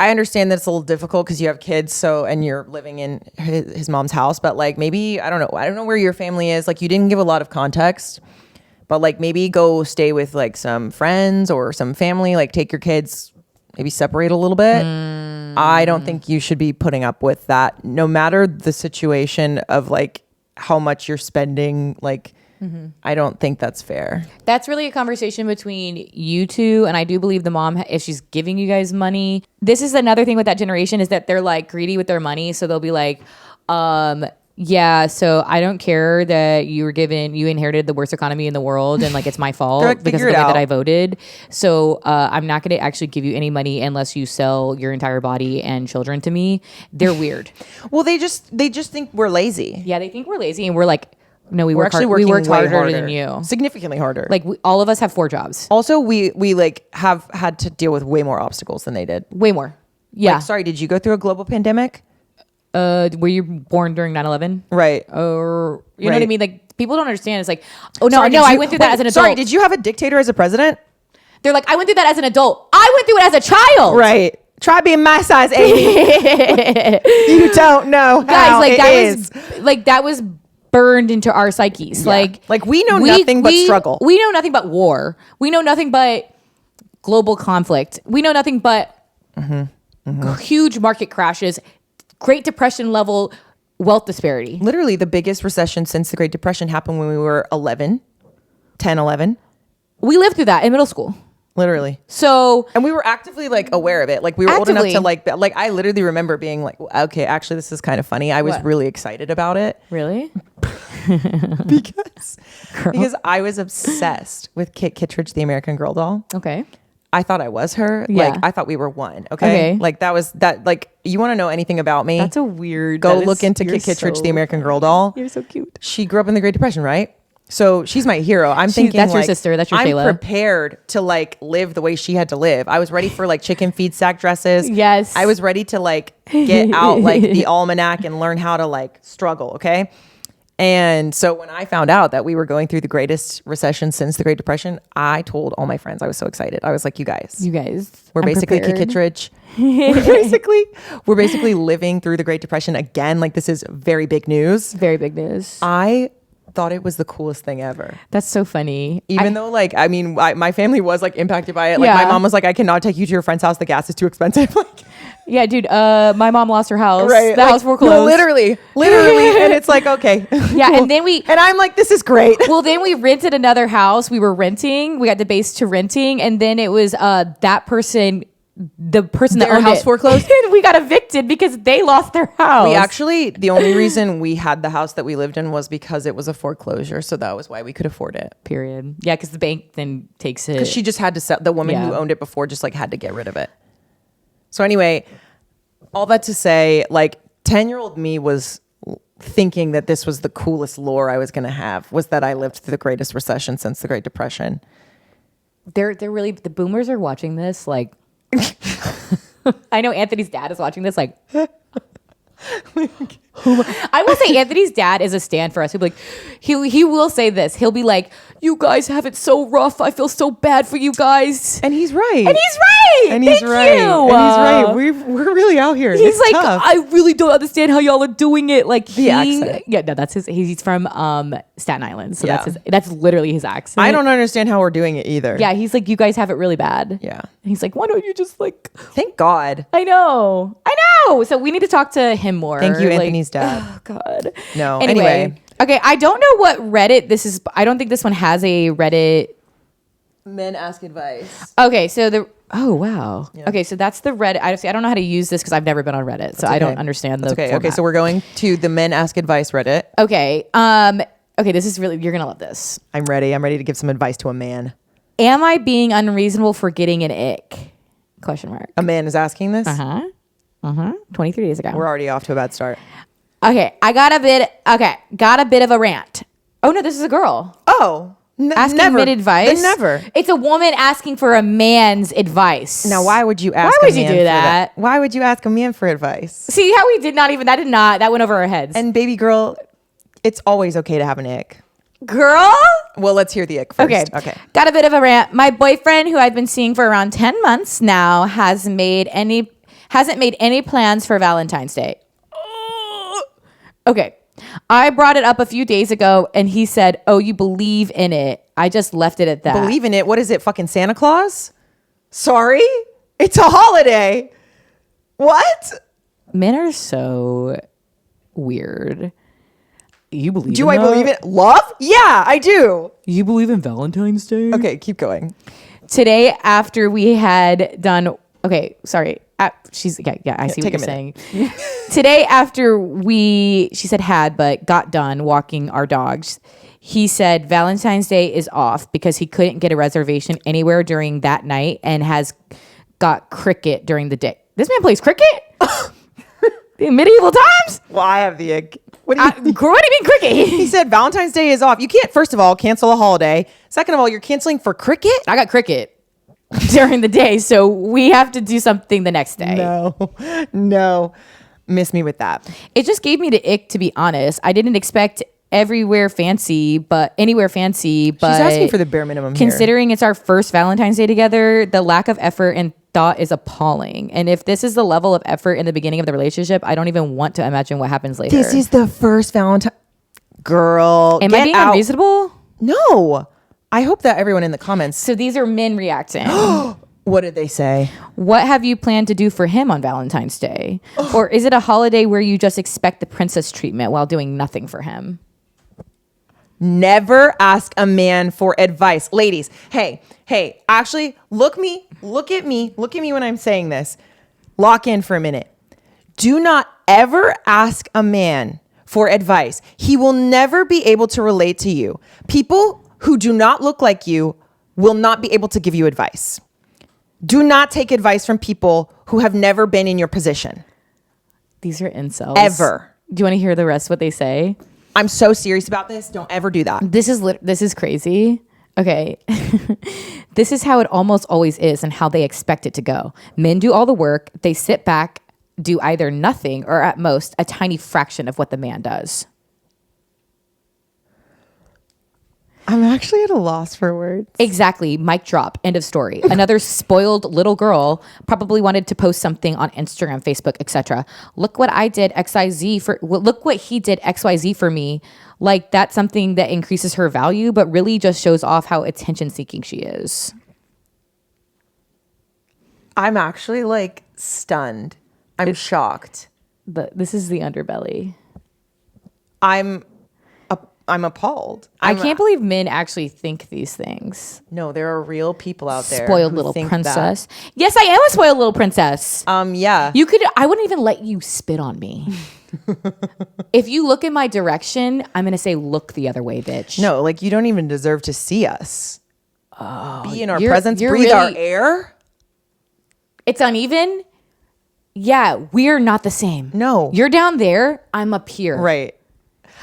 understand that it's a little difficult because you have kids, and you're living in his mom's house, but like maybe, I don't know where your family is. Like you didn't give a lot of context, but like maybe go stay with like some friends or some family, like take your kids, maybe separate a little bit. I don't think you should be putting up with that no matter the situation of like how much you're spending, like, I don't think that's fair. That's really a conversation between you two. And I do believe the mom, if she's giving you guys money, this is another thing with that generation is that they're like greedy with their money. So they'll be like, yeah, so I don't care that you inherited the worst economy in the world and like it's my fault like, because of the way that I voted. So I'm not going to actually give you any money unless you sell your entire body and children to me. They're weird. Well, they just think we're lazy. Yeah, they think we're lazy and we're like, no, we work actually hard. We working worked way harder than you. Significantly harder. Like all of us have 4 jobs. Also, we like have had to deal with way more obstacles than they did. Way more. Yeah. Like, sorry, did you go through a global pandemic? Were you born during 9/11? Right. Or you know what I mean? Like people don't understand. It's like, oh no, Sorry, I went through that as an adult. Sorry, did you have a dictator as a president? They're like, I went through that as an adult. I went through it as a child. Right. Try being my size 80. You don't know Guys, how like it that was burned into our psyches. Yeah. Like we know nothing but struggle. We know nothing but war. We know nothing but global conflict. We know nothing but huge market crashes, Great Depression level wealth disparity. Literally the biggest recession since the Great Depression happened when we were 11. We lived through that in middle school. Literally. So, and we were actively like aware of it. Like we were old enough to like I literally remember being like, okay, actually this is kind of funny. I was really excited about it. Really? because I was obsessed with Kittredge, the American Girl doll. Okay. I thought I was her. Yeah. Like I thought we were one. Okay. Like that was that. Like you want to know anything about me? That's a weird. Go look into Kittredge, the American Girl doll. You're so cute. She grew up in the Great Depression, right? So she's my hero. I'm thinking that's like, your sister. That's your I'm Shayla. prepared to like live the way she had to live. I was ready for like chicken feed sack dresses. Yes. I was ready to like get out like the almanac and learn how to like struggle. Okay. And so when I found out that we were going through the greatest recession since the Great Depression, I told all my friends. I was so excited. I was like, you guys, we're basically Kittredge. We're basically living through the Great Depression again. Like this is very big news. Very big news. I thought it was the coolest thing ever. That's so funny. Even though like, I mean, my family was like impacted by it. Like my mom was like, I cannot take you to your friend's house. The gas is too expensive. Like, yeah, dude, my mom lost her house. Right. The house foreclosed. No, literally. And it's like, okay. Yeah. And then and I'm like, this is great. Well, then we rented another house. We were renting. We got the base to renting. And then it was that person the person that Their owned house it foreclosed? we got evicted because they lost their house. We actually, the only reason we had the house that we lived in was because it was a foreclosure. So that was why we could afford it. Period. Yeah, because the bank then takes it. Because she just had to sell. The woman who owned it before just like had to get rid of it. So anyway, all that to say, like 10-year-old me was thinking that this was the coolest lore I was going to have, was that I lived through the greatest recession since the Great Depression. They're really, the boomers are watching this like, I know Anthony's dad is watching this like, I will say Anthony's dad is a stand for us. He'll be like, he will say this. He'll be like, you guys have it so rough. I feel so bad for you guys. And he's right. And he's right. And he's Thank right. you. And he's right. We're really out here. He's It's like, tough. I really don't understand how y'all are doing it. Like The accent. yeah, no, that's his. He's from Staten Island, so Yeah. that's literally his accent. I don't understand how we're doing it either. Yeah, he's like, you guys have it really bad. Yeah. And he's like, why don't you just like? Thank God. I know. So we need to talk to him more. Thank you, Like, Anthony's dad. Oh God. No. Anyway. Okay, I don't know what Reddit this is. I don't think this one has a Reddit. Men ask advice. Okay, so oh wow. Yeah. Okay, so that's the Reddit. I don't know how to use this because I've never been on Reddit, so I don't understand the. Okay. format. Okay. So we're going to the Men Ask Advice Reddit. Okay. Okay, this is really, you're gonna love this. I'm ready. I'm ready to give some advice to a man. Am I being unreasonable for getting an ick? Question mark. A man is asking this. 23 days ago. We're already off to a bad start. Okay, got a bit of a rant. Oh no, this is a girl. Oh, Asking never. mid advice. Then never. It's a woman asking for a man's advice. Now, why would you ask? Why would a you man do for that? Why would you ask a man for advice? See how we did not even, that went over our heads. And baby girl, it's always okay to have an ick. Girl? Well, let's hear the ick first. Okay. Got a bit of a rant. My boyfriend, who I've been seeing for around 10 months now, hasn't made any plans for Valentine's Day. Okay. I brought it up a few days ago and he said, "Oh, you believe in it." I just left it at that. Believe in it? What is it? Fucking Santa Claus? Sorry? It's a holiday. What? Men are so weird. You believe Do in I that? believe it? Love? Yeah, I do. You believe in Valentine's Day? Okay, keep going. Today, after we had done, okay, sorry. I see take what you're a saying. Today, after she said had, but got done walking our dogs, he said Valentine's Day is off because he couldn't get a reservation anywhere during that night and has got cricket during the day. This man plays cricket? In medieval times? Well, I have the ick. What do you mean cricket? He said Valentine's Day is off. You can't, first of all, cancel a holiday. Second of all, you're canceling for cricket? I got cricket during the day, so we have to do something the next day. No. Miss me with that. It just gave me the ick, to be honest. I didn't expect anywhere fancy, but she's asking for the bare minimum considering it's our first Valentine's Day together, the lack of effort and thought is appalling. And if this is the level of effort in the beginning of the relationship, I don't even want to imagine what happens later. This is the first Valentine. Girl, am I being unreasonable? No. I hope that everyone in the comments. So these are men reacting. What did they say? What have you planned to do for him on Valentine's Day? Or is it a holiday where you just expect the princess treatment while doing nothing for him? Never ask a man for advice. Ladies, hey, actually, look at me when I'm saying this. Lock in for a minute. Do not ever ask a man for advice. He will never be able to relate to you. People who do not look like you will not be able to give you advice. Do not take advice from people who have never been in your position. These are incels. Ever. Do you want to hear the rest of what they say? I'm so serious about this. Don't ever do that. This is crazy. Okay. This is how it almost always is and how they expect it to go. Men do all the work. They sit back, do either nothing or at most a tiny fraction of what the man does. I'm actually at a loss for words. Exactly. Mic drop. End of story. Another spoiled little girl probably wanted to post something on Instagram, Facebook, etc. Look what I did XYZ for. Look what he did XYZ for me. Like that's something that increases her value, but really just shows off how attention seeking she is. I'm actually like stunned. I'm shocked. This is the underbelly. I'm appalled. I can't believe men actually think these things. No, there are real people out there. Spoiled little princess. Yes, I am a spoiled little princess. Yeah. I wouldn't even let you spit on me. If you look in my direction, I'm going to say, look the other way, bitch. No, like you don't even deserve to see us. Be in our you're- presence, you're breathe our really- air. It's uneven. Yeah, we're not the same. No. You're down there. I'm up here. Right.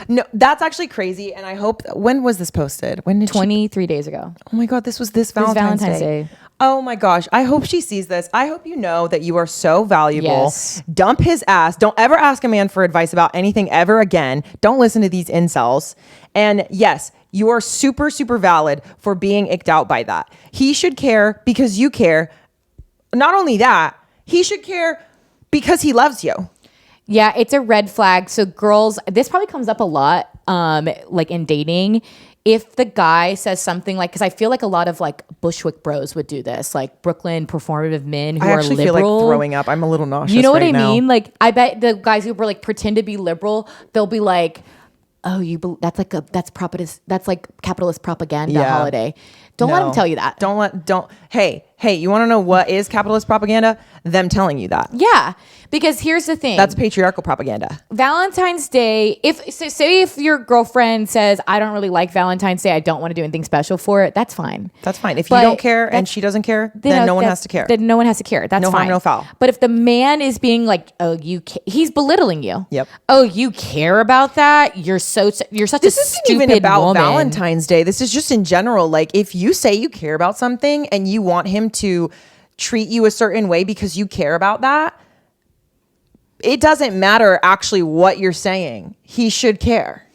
No, that's actually crazy. And I hope, when was this posted? When did 23 days ago. Oh my God, this was this It was Valentine's Day. Oh my gosh. I hope she sees this. I hope you know that you are so valuable. Yes. Dump his ass. Don't ever ask a man for advice about anything ever again. Don't listen to these incels. And yes, you are super, super valid for being icked out by that. He should care because you care. Not only that, he should care because he loves you. Yeah, it's a red flag. So girls, this probably comes up a lot, like in dating. If the guy says something like, because I feel like a lot of like Bushwick bros would do this, like Brooklyn performative men who I are actually liberal. feel like throwing up. I'm a little nauseous. You know what right I now. mean? Like, I bet the guys who were like pretend to be liberal, they'll be like, "Oh, that's like capitalist propaganda Yeah. holiday." Don't let No. them tell you that. Hey, you want to know what is capitalist propaganda? Them telling you that. Yeah, because here's the thing. That's patriarchal propaganda. Valentine's Day, say if your girlfriend says, I don't really like Valentine's Day, I don't want to do anything special for it, that's fine. That's fine. If you But don't care and she doesn't care, then no one has to care. Then no one has to care. That's No harm, fine. no foul. But if the man is being like, he's belittling you. Yep. Oh, you care about that? You're such This a isn't stupid even about woman. Valentine's Day. This is just in general. Like if you say you care about something and you want him to treat you a certain way because you care about that, it doesn't matter actually what you're saying. He should care.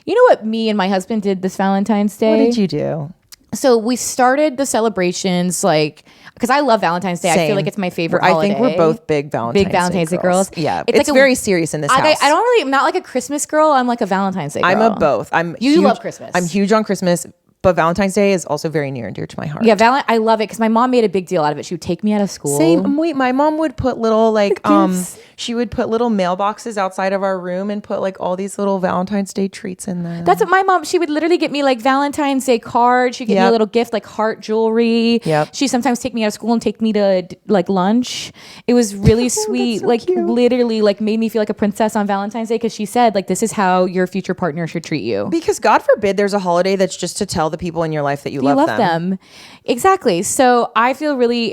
You know what me and my husband did this Valentine's Day? What did you do? So we started the celebrations because I love Valentine's Day. I Same. feel like it's my favorite I holiday. think we're both big Valentine's Day girls. Yeah, it's like very serious in this house. I'm not like a Christmas girl. I'm like a Valentine's Day girl. I'm a both. You love Christmas. I'm huge on Christmas, but Valentine's Day is also very near and dear to my heart. Yeah, I love it because my mom made a big deal out of it. She would take me out of school. Same. Wait, my mom would put little Gifts. she would put little mailboxes outside of our room and put like all these little Valentine's Day treats in them. That's what my mom, she would literally get me like Valentine's Day cards. She'd get me a Yep. little gift like heart jewelry. Yep. She'd sometimes take me out of school and take me to like lunch. It was really sweet. so like cute. literally like made me feel like a princess on Valentine's Day because she said like this is how your future partner should treat you. Because God forbid there's a holiday that's just to tell the people in your life that you love them. Exactly. So I feel really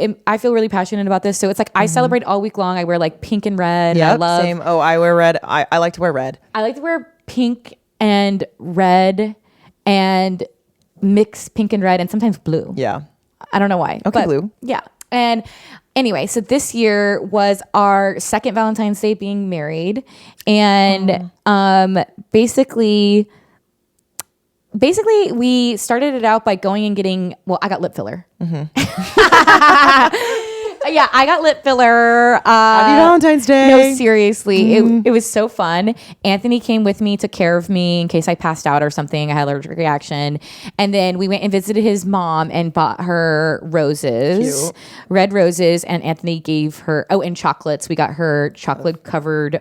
passionate about this. So it's like I celebrate all week long. I wear like pink and red. Yep, and I love same. Oh, I wear red. I like to wear red. I like to wear pink and red and mix pink and red and sometimes blue. Yeah. I don't know why. Okay, blue. Yeah. And anyway, so this year was our second Valentine's Day being married. And basically we started it out by going and getting, I got lip filler. Yeah, I got lip filler. Happy Valentine's Day. No, seriously. It was so fun. Anthony came with me, took care of me in case I passed out or something. I had an allergic reaction. And then we went and visited his mom and bought her roses, Cute. red roses. And Anthony gave her, and chocolates. We got her chocolate covered,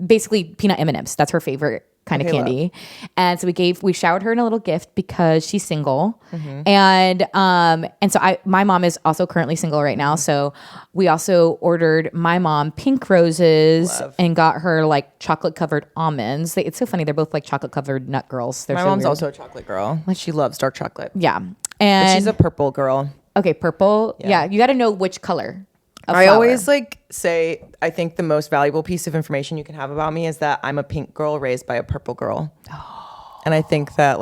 basically peanut M&Ms. That's her favorite kind of candy. And so we showered her in a little gift because she's single. And so my mom is also currently single right now. So we also ordered my mom pink roses and got her like chocolate covered almonds. It's so funny. They're both like chocolate covered nut girls. They're My so mom's weird. also a chocolate girl. Like she loves dark chocolate. Yeah. But And she's a purple girl. okay, purple. Yeah. You got to know which color. of I flower. always say I think the most valuable piece of information you can have about me is that I'm a pink girl raised by a purple girl. And I think that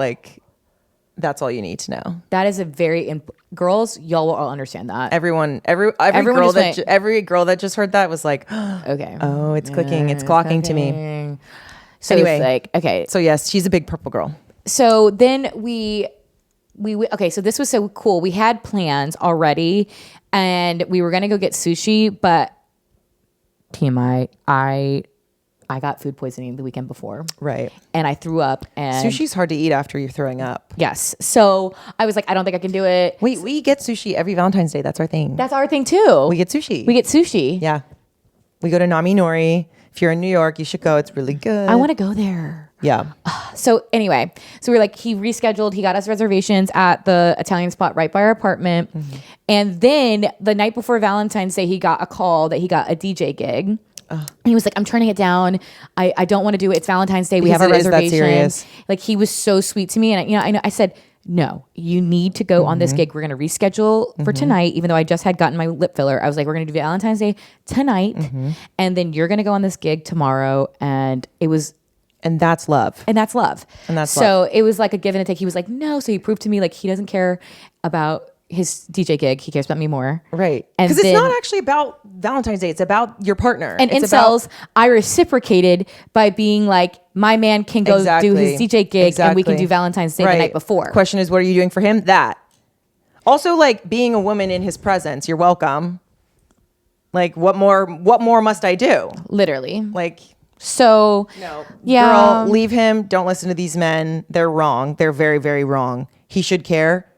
that's all you need to know. that is a very girls, y'all will all understand that. Every Everyone girl just went- every girl that just heard that was like, Okay. oh, it's clicking, it's clocking to me. So Anyway. it's like, okay. So yes, she's a big purple girl. So then okay, so this was so cool. We had plans already and we were going to go get sushi, but TMI, I got food poisoning the weekend before. Right. And I threw up and Sushi's hard to eat after you're throwing up. yes. So I was like, I don't think I can do it. Wait, we get sushi every Valentine's Day. That's our thing. That's our thing too. We get sushi. We get sushi. Yeah. We go to Nami Nori. If you're in New York, you should go. It's really good. I want to go there. Yeah. So anyway, so we were like, he rescheduled, he got us reservations at the Italian spot right by our apartment. And then the night before Valentine's Day, he got a call that he got a DJ gig. He was like, I'm turning it down. I don't want to do it. It's Valentine's Day. We have our reservations. Like, he was so sweet to me. And I said, no, you need to go on this gig. We're going to reschedule for tonight, even though I just had gotten my lip filler. I was like, we're going to do Valentine's Day tonight. And then you're going to go on this gig tomorrow. And that's love. So it was like a give and a take. He was like, no. So he proved to me like he doesn't care about his DJ gig. He cares about me more. Right. Because it's not actually about Valentine's Day. It's about your partner. And incels, I reciprocated by being like, my man can go do his DJ gig and we can do Valentine's Day the night before. Question is, what are you doing for him? That. Also, like, being a woman in his presence, you're welcome. Like, what more must I do? Literally. Like... So, no, yeah. Girl, leave him. Don't listen to these men. They're wrong. They're very, very wrong. He should care.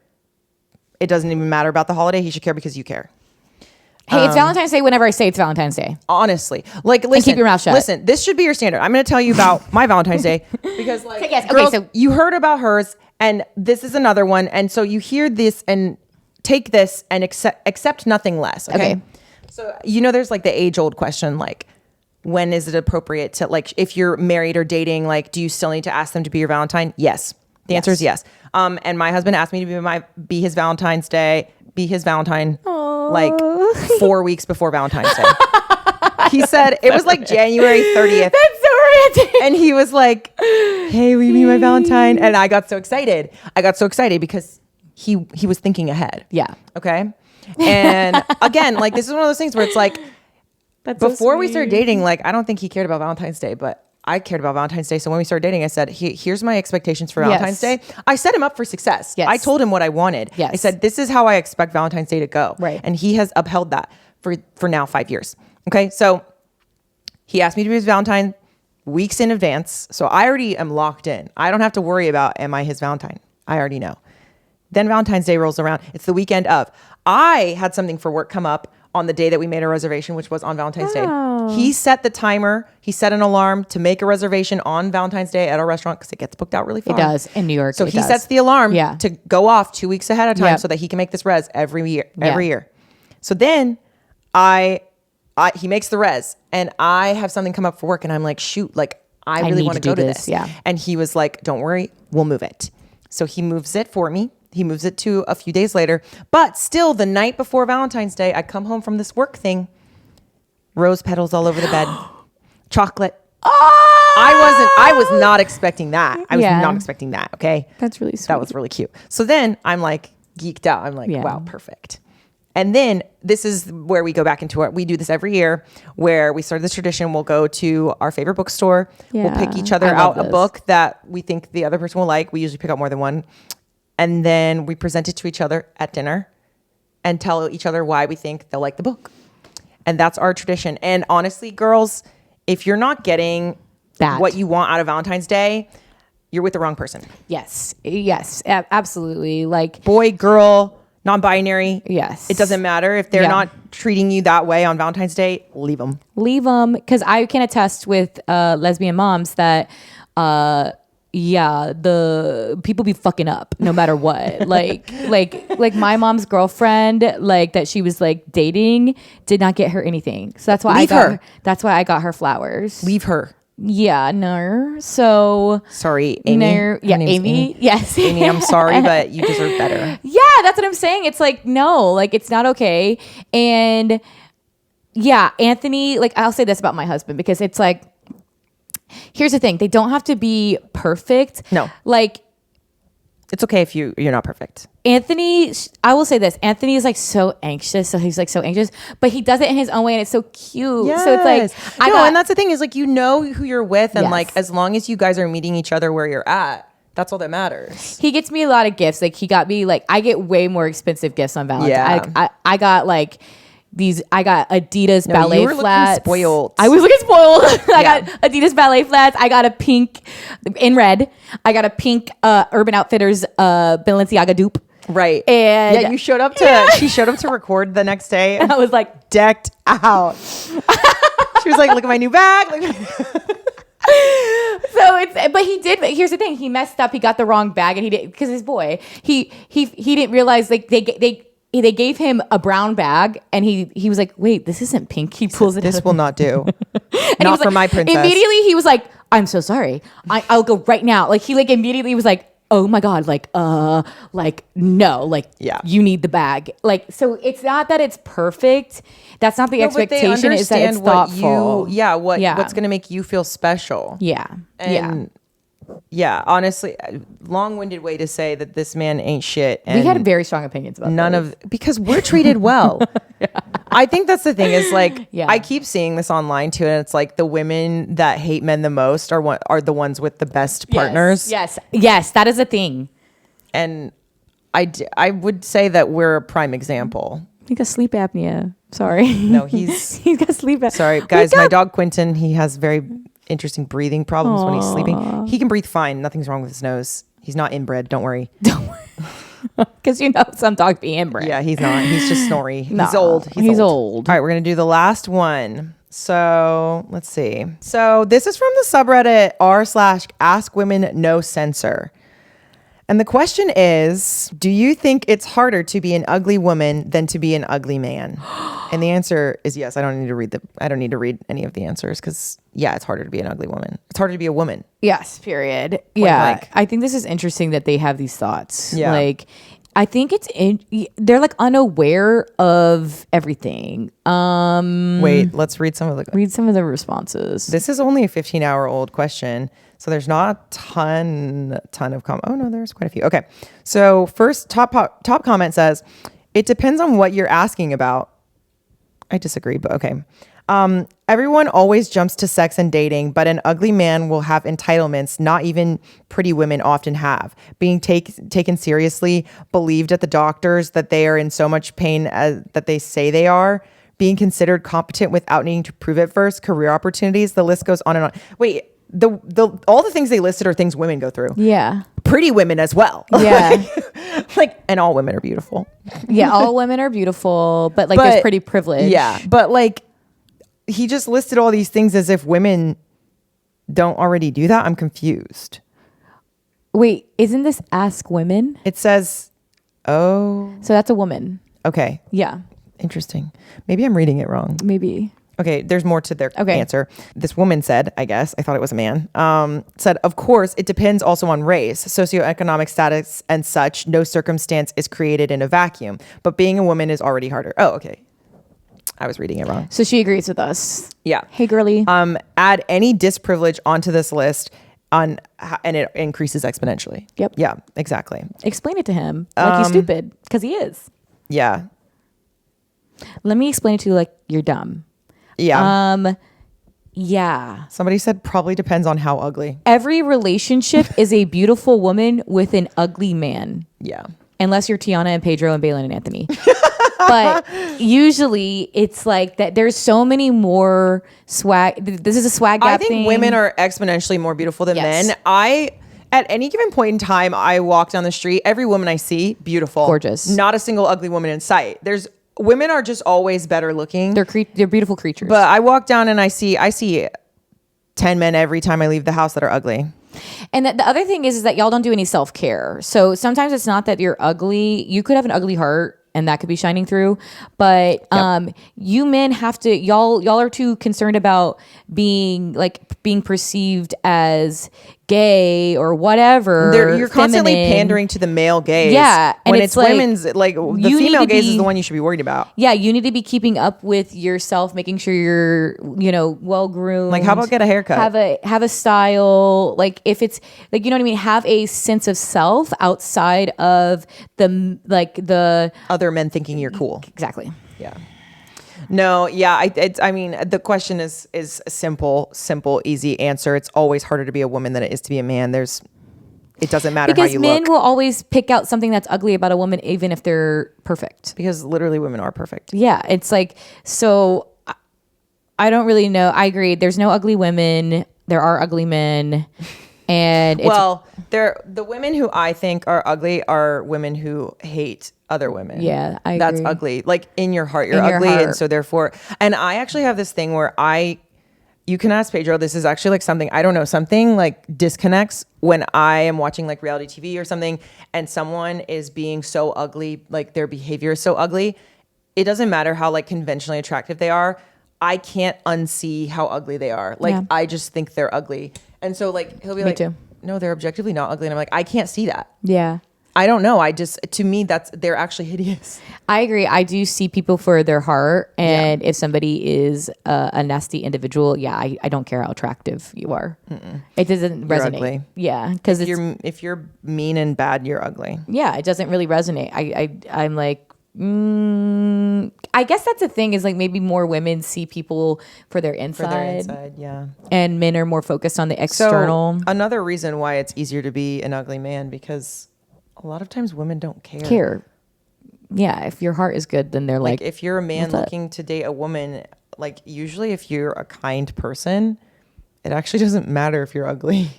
It doesn't even matter about the holiday. He should care because you care. Hey, it's Valentine's Day whenever I say it's Valentine's Day. Honestly. Like, listen. And keep your mouth shut. Listen, this should be your standard. I'm going to tell you about my Valentine's Day because, like, girls, so you heard about hers and this is another one. And so you hear this and take this and accept nothing less. Okay. So, there's like the age old question, like, when is it appropriate to, like, if you're married or dating, like, do you still need to ask them to be your Valentine? Yes. The answer is yes. And my husband asked me to be his Valentine, like 4 weeks before Valentine's Day. He said it was like January 30th. That's so romantic. And he was like, hey, will you be my Valentine? And I got so excited. Because he was thinking ahead. Yeah. Okay. And again, like, this is one of those things where it's like, before we started dating, like, I don't think he cared about Valentine's Day, but I cared about Valentine's Day. So when we started dating, I said, here's my expectations for Valentine's Day. I set him up for success. Yes. I told him what I wanted. Yes. I said, this is how I expect Valentine's Day to go. Right. And he has upheld that for now 5 years. Okay. So he asked me to be his Valentine weeks in advance. So I already am locked in. I don't have to worry about, am I his Valentine? I already know. Then Valentine's Day rolls around. It's the weekend of. I had something for work come up on the day that we made a reservation, which was on Valentine's Day. He set the timer. He set an alarm to make a reservation on Valentine's Day at our restaurant because it gets booked out really fast. It does in New York. So he sets the alarm to go off 2 weeks ahead of time Yep. so that he can make this res every year. So then he makes the res and I have something come up for work and I'm like, shoot, like I really want to go to this. Yeah. And he was like, don't worry, we'll move it. So he moves it for me. He moves it to a few days later. But still, the night before Valentine's Day, I come home from this work thing. Rose petals all over the bed. Chocolate. I was not expecting that. I was not expecting that, okay? That's really sweet. That was really cute. So then I'm like geeked out. I'm like, wow, perfect. And then this is where we go back into we do this every year where we start this tradition. We'll go to our favorite bookstore. We'll pick each other out a book that we think the other person will like. We usually pick out more than one. And then we present it to each other at dinner and tell each other why we think they'll like the book. And that's our tradition. And honestly, girls, if you're not getting what you want out of Valentine's Day, you're with the wrong person. Yes. Absolutely. Like, boy, girl, non-binary. Yes. It doesn't matter. If they're not treating you that way on Valentine's Day, leave them. Because I can attest with lesbian moms that the people be fucking up no matter what. like my mom's girlfriend, like that she was like dating, did not get her anything. So that's why that's why I got her flowers. Leave her. Yeah, no. So sorry, Amy. No, yeah, Amy. Yes, Amy. I'm sorry, but you deserve better. Yeah, that's what I'm saying. It's like no, like it's not okay. And yeah, Anthony. Like I'll say this about my husband because it's like. Here's the thing. They don't have to be perfect. No. Like, it's okay if you're not perfect. Anthony, I will say this. Anthony is like so anxious. So he's like so anxious, but he does it in his own way and it's so cute. Yes. So it's like, and that's the thing is like, you know who you're with. And like, as long as you guys are meeting each other where you're at, that's all that matters. He gets me a lot of gifts. Like he got me like, I get way more expensive gifts on Valentine's. Yeah. I got like, I got Adidas ballet flats. Spoiled. I was looking spoiled. I got Adidas ballet flats. I got a pink in red. I got a pink Urban Outfitters Balenciaga dupe. Right. And you showed up to she showed up to record the next day. And I was like decked out. She was like, look at my new bag. So So but he did. Here's the thing: he messed up. He got the wrong bag, and he did because his boy. He didn't realize like they gave him a brown bag, and he was like, "Wait, this isn't pink." He pulls it. This will not do. Not for my princess. Immediately, he was like, "I'm so sorry. I'll go right now." Like he like immediately was like, "Oh my god!" Like no, like you need the bag. Like so, it's not that it's perfect. That's not the expectation. Is that it's thoughtful. What's going to make you feel special? Yeah, Yeah, honestly, long-winded way to say that this man ain't shit. And we had very strong opinions about because we're treated well. I think that's the thing is like, I keep seeing this online too. And it's like the women that hate men the most are the ones with the best partners. Yes, that is a thing. And I would say that we're a prime example. He got sleep apnea. Sorry. No, he's got sleep apnea. Sorry, guys. My dog Quentin, he has very interesting breathing problems when he's sleeping. He can breathe fine. Nothing's wrong with his nose. He's not inbred. Don't worry. Because some dogs be inbred. Yeah, he's not. He's just snory. He's old. He's old. All right, we're going to do the last one. So let's see. So this is from the subreddit r/AskWomenNoCensor. And the question is, do you think it's harder to be an ugly woman than to be an ugly man? And the answer is yes. I don't need to read any of the answers because it's harder to be an ugly woman. It's harder to be a woman. Yes, period. Blank. I think this is interesting that they have these thoughts. Yeah. Like I think they're like unaware of everything. Wait, let's read some of the responses. This is only a 15-hour-old question. So there's not a ton of comments. Oh no, there's quite a few. Okay. So first top comment says, it depends on what you're asking about. I disagree, but okay. Everyone always jumps to sex and dating, but an ugly man will have entitlements not even pretty women often have. Being taken seriously, believed at the doctors that they are in so much pain as that they say they are, being considered competent without needing to prove it first, career opportunities, the list goes on and on. Wait, all the things they listed are things women go through. Yeah. Pretty women as well. Yeah. And all women are beautiful. Yeah, all women are beautiful, but there's pretty privilege. Yeah. But he just listed all these things as if women don't already do that. I'm confused. Wait, isn't this Ask Women? It says, oh. So that's a woman. Okay. Yeah. Interesting. Maybe I'm reading it wrong. Maybe. Okay, there's more to their answer. This woman said, I guess, I thought it was a man, said, of course, it depends also on race, socioeconomic status and such. No circumstance is created in a vacuum, but being a woman is already harder. Oh, okay. I was reading it wrong. So she agrees with us. Yeah. Hey, girly. Add any disprivilege onto this list and it increases exponentially. Yep. Yeah, exactly. Explain it to him like he's stupid, because he is. Yeah. Let me explain it to you like you're dumb. Yeah. Yeah. Somebody said probably depends on how ugly. Every relationship is a beautiful woman with an ugly man. Yeah. Unless you're Tiana and Pedro and Bailyn and Anthony. But usually it's like that. There's so many more swag. This is a swag gap thing. I think women are exponentially more beautiful than men. At any given point in time, I walk down the street, every woman I see, beautiful. Gorgeous. Not a single ugly woman in sight. Women are just always better looking. They're beautiful creatures. But I walk down and I see 10 men every time I leave the house that are ugly. And the other thing is that y'all don't do any self-care. So sometimes it's not that you're ugly. You could have an ugly heart and that could be shining through. But you men have to, y'all are too concerned about being perceived as gay or whatever. You're constantly pandering to the male gaze. Yeah. When it's women's, the female gaze is the one you should be worried about. Yeah. You need to be keeping up with yourself, making sure you're, well groomed. Like, how about get a haircut? Have a style. Like, if it's like, you know what I mean? Have a sense of self outside of the other men thinking you're cool. Exactly. Yeah. No, yeah. I mean, the question is a simple, easy answer. It's always harder to be a woman than it is to be a man. It doesn't matter how you look. Because men will always pick out something that's ugly about a woman, even if they're perfect. Because literally women are perfect. Yeah. It's like, so I don't really know. I agree. There's no ugly women. There are ugly men. And the women who I think are ugly are women who hate other women. Yeah, I agree. That's ugly. Like, in your heart, you're ugly. And so therefore, and I actually have this thing where you can ask Pedro. This is actually like something, I don't know, something like disconnects when I am watching like reality TV or something and someone is being so ugly, like their behavior is so ugly. It doesn't matter how like conventionally attractive they are. I can't unsee how ugly they are. Like I just think they're ugly. And so like he'll be like, too. no, they're objectively not ugly. And I'm like, I can't see that. Yeah. I don't know. To me, they're actually hideous. I agree. I do see people for their heart. And if somebody is a nasty individual, I don't care how attractive you are. It doesn't You're resonate. ugly. Yeah. Because if you're mean and bad, you're ugly. Yeah, it doesn't really resonate. I'm like, I guess that's the thing is like maybe more women see people for their inside. Yeah. And men are more focused on the external. So another reason why it's easier to be an ugly man, because a lot of times women don't care. Yeah, if your heart is good, then they're like if you're a man looking to date a woman, like usually if you're a kind person, it actually doesn't matter if you're ugly.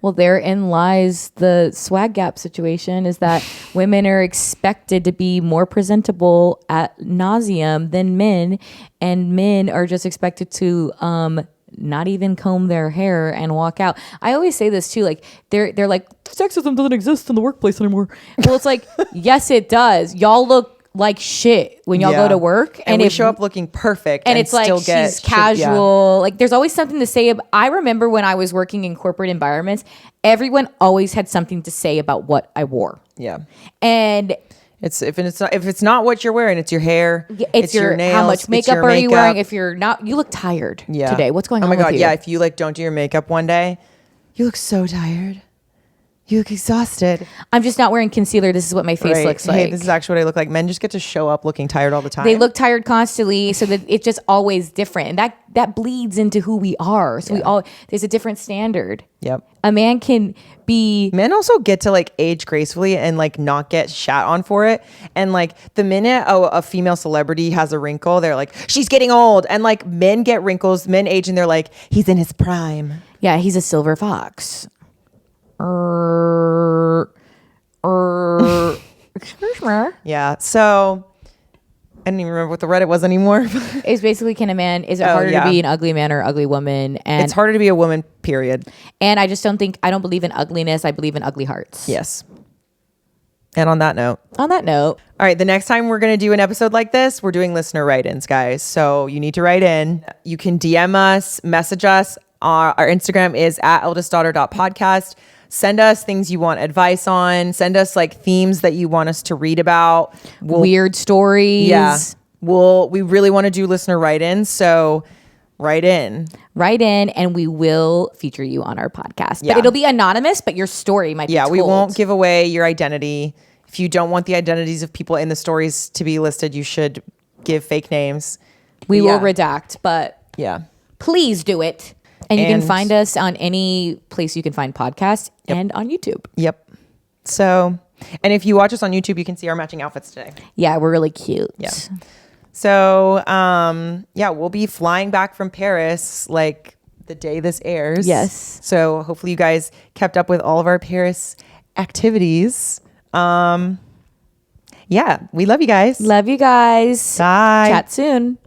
Well, therein lies the swag gap situation is that women are expected to be more presentable at nauseum than men, and men are just expected to not even comb their hair and walk out. I always say this too, like they're like sexism doesn't exist in the workplace anymore. Well, it's like yes, it does. Y'all look like shit when y'all go to work, and we show up looking perfect, and it's like she's casual. Like there's always something to say. I remember when I was working in corporate environments, everyone always had something to say about what I wore. Yeah, and if it's not what you're wearing, it's your hair, it's your nails, how much makeup are you wearing? If you're not, you look tired today. What's going on? Oh my god, with you? yeah. If you like don't do your makeup one day, you look so tired. You look exhausted. I'm just not wearing concealer. This is what my face looks like. Hey, this is actually what I look like. Men just get to show up looking tired all the time. They look tired constantly, so that it's just always different, and that bleeds into who we are. So there's a different standard. Yep. A man can be. Men also get to like age gracefully and like not get shat on for it. And like the minute a female celebrity has a wrinkle, they're like, she's getting old. And like men get wrinkles, men age, and they're like, he's in his prime. Yeah, he's a silver fox. Excuse me. Yeah. So I don't even remember what the Reddit was anymore. It's basically, is it harder to be an ugly man or ugly woman? And it's harder to be a woman, period. And I don't believe in ugliness. I believe in ugly hearts. Yes. And on that note. All right. The next time we're going to do an episode like this, we're doing listener write-ins, guys. So you need to write in. You can DM us, message us. Our Instagram is @eldestdaughter.podcast. Send us things you want advice on. Send us like themes that you want us to read about. Weird stories. Yeah. We really want to do listener write-ins. So write in, and we will feature you on our podcast. But it'll be anonymous, but your story might be told. We won't give away your identity. If you don't want the identities of people in the stories to be listed, you should give fake names. We will redact, but please do it. And you can find us on any place you can find podcasts and on YouTube. Yep. So, and if you watch us on YouTube, you can see our matching outfits today. Yeah, we're really cute. Yeah. So, we'll be flying back from Paris like the day this airs. Yes. So hopefully you guys kept up with all of our Paris activities. We love you guys. Love you guys. Bye. Chat soon.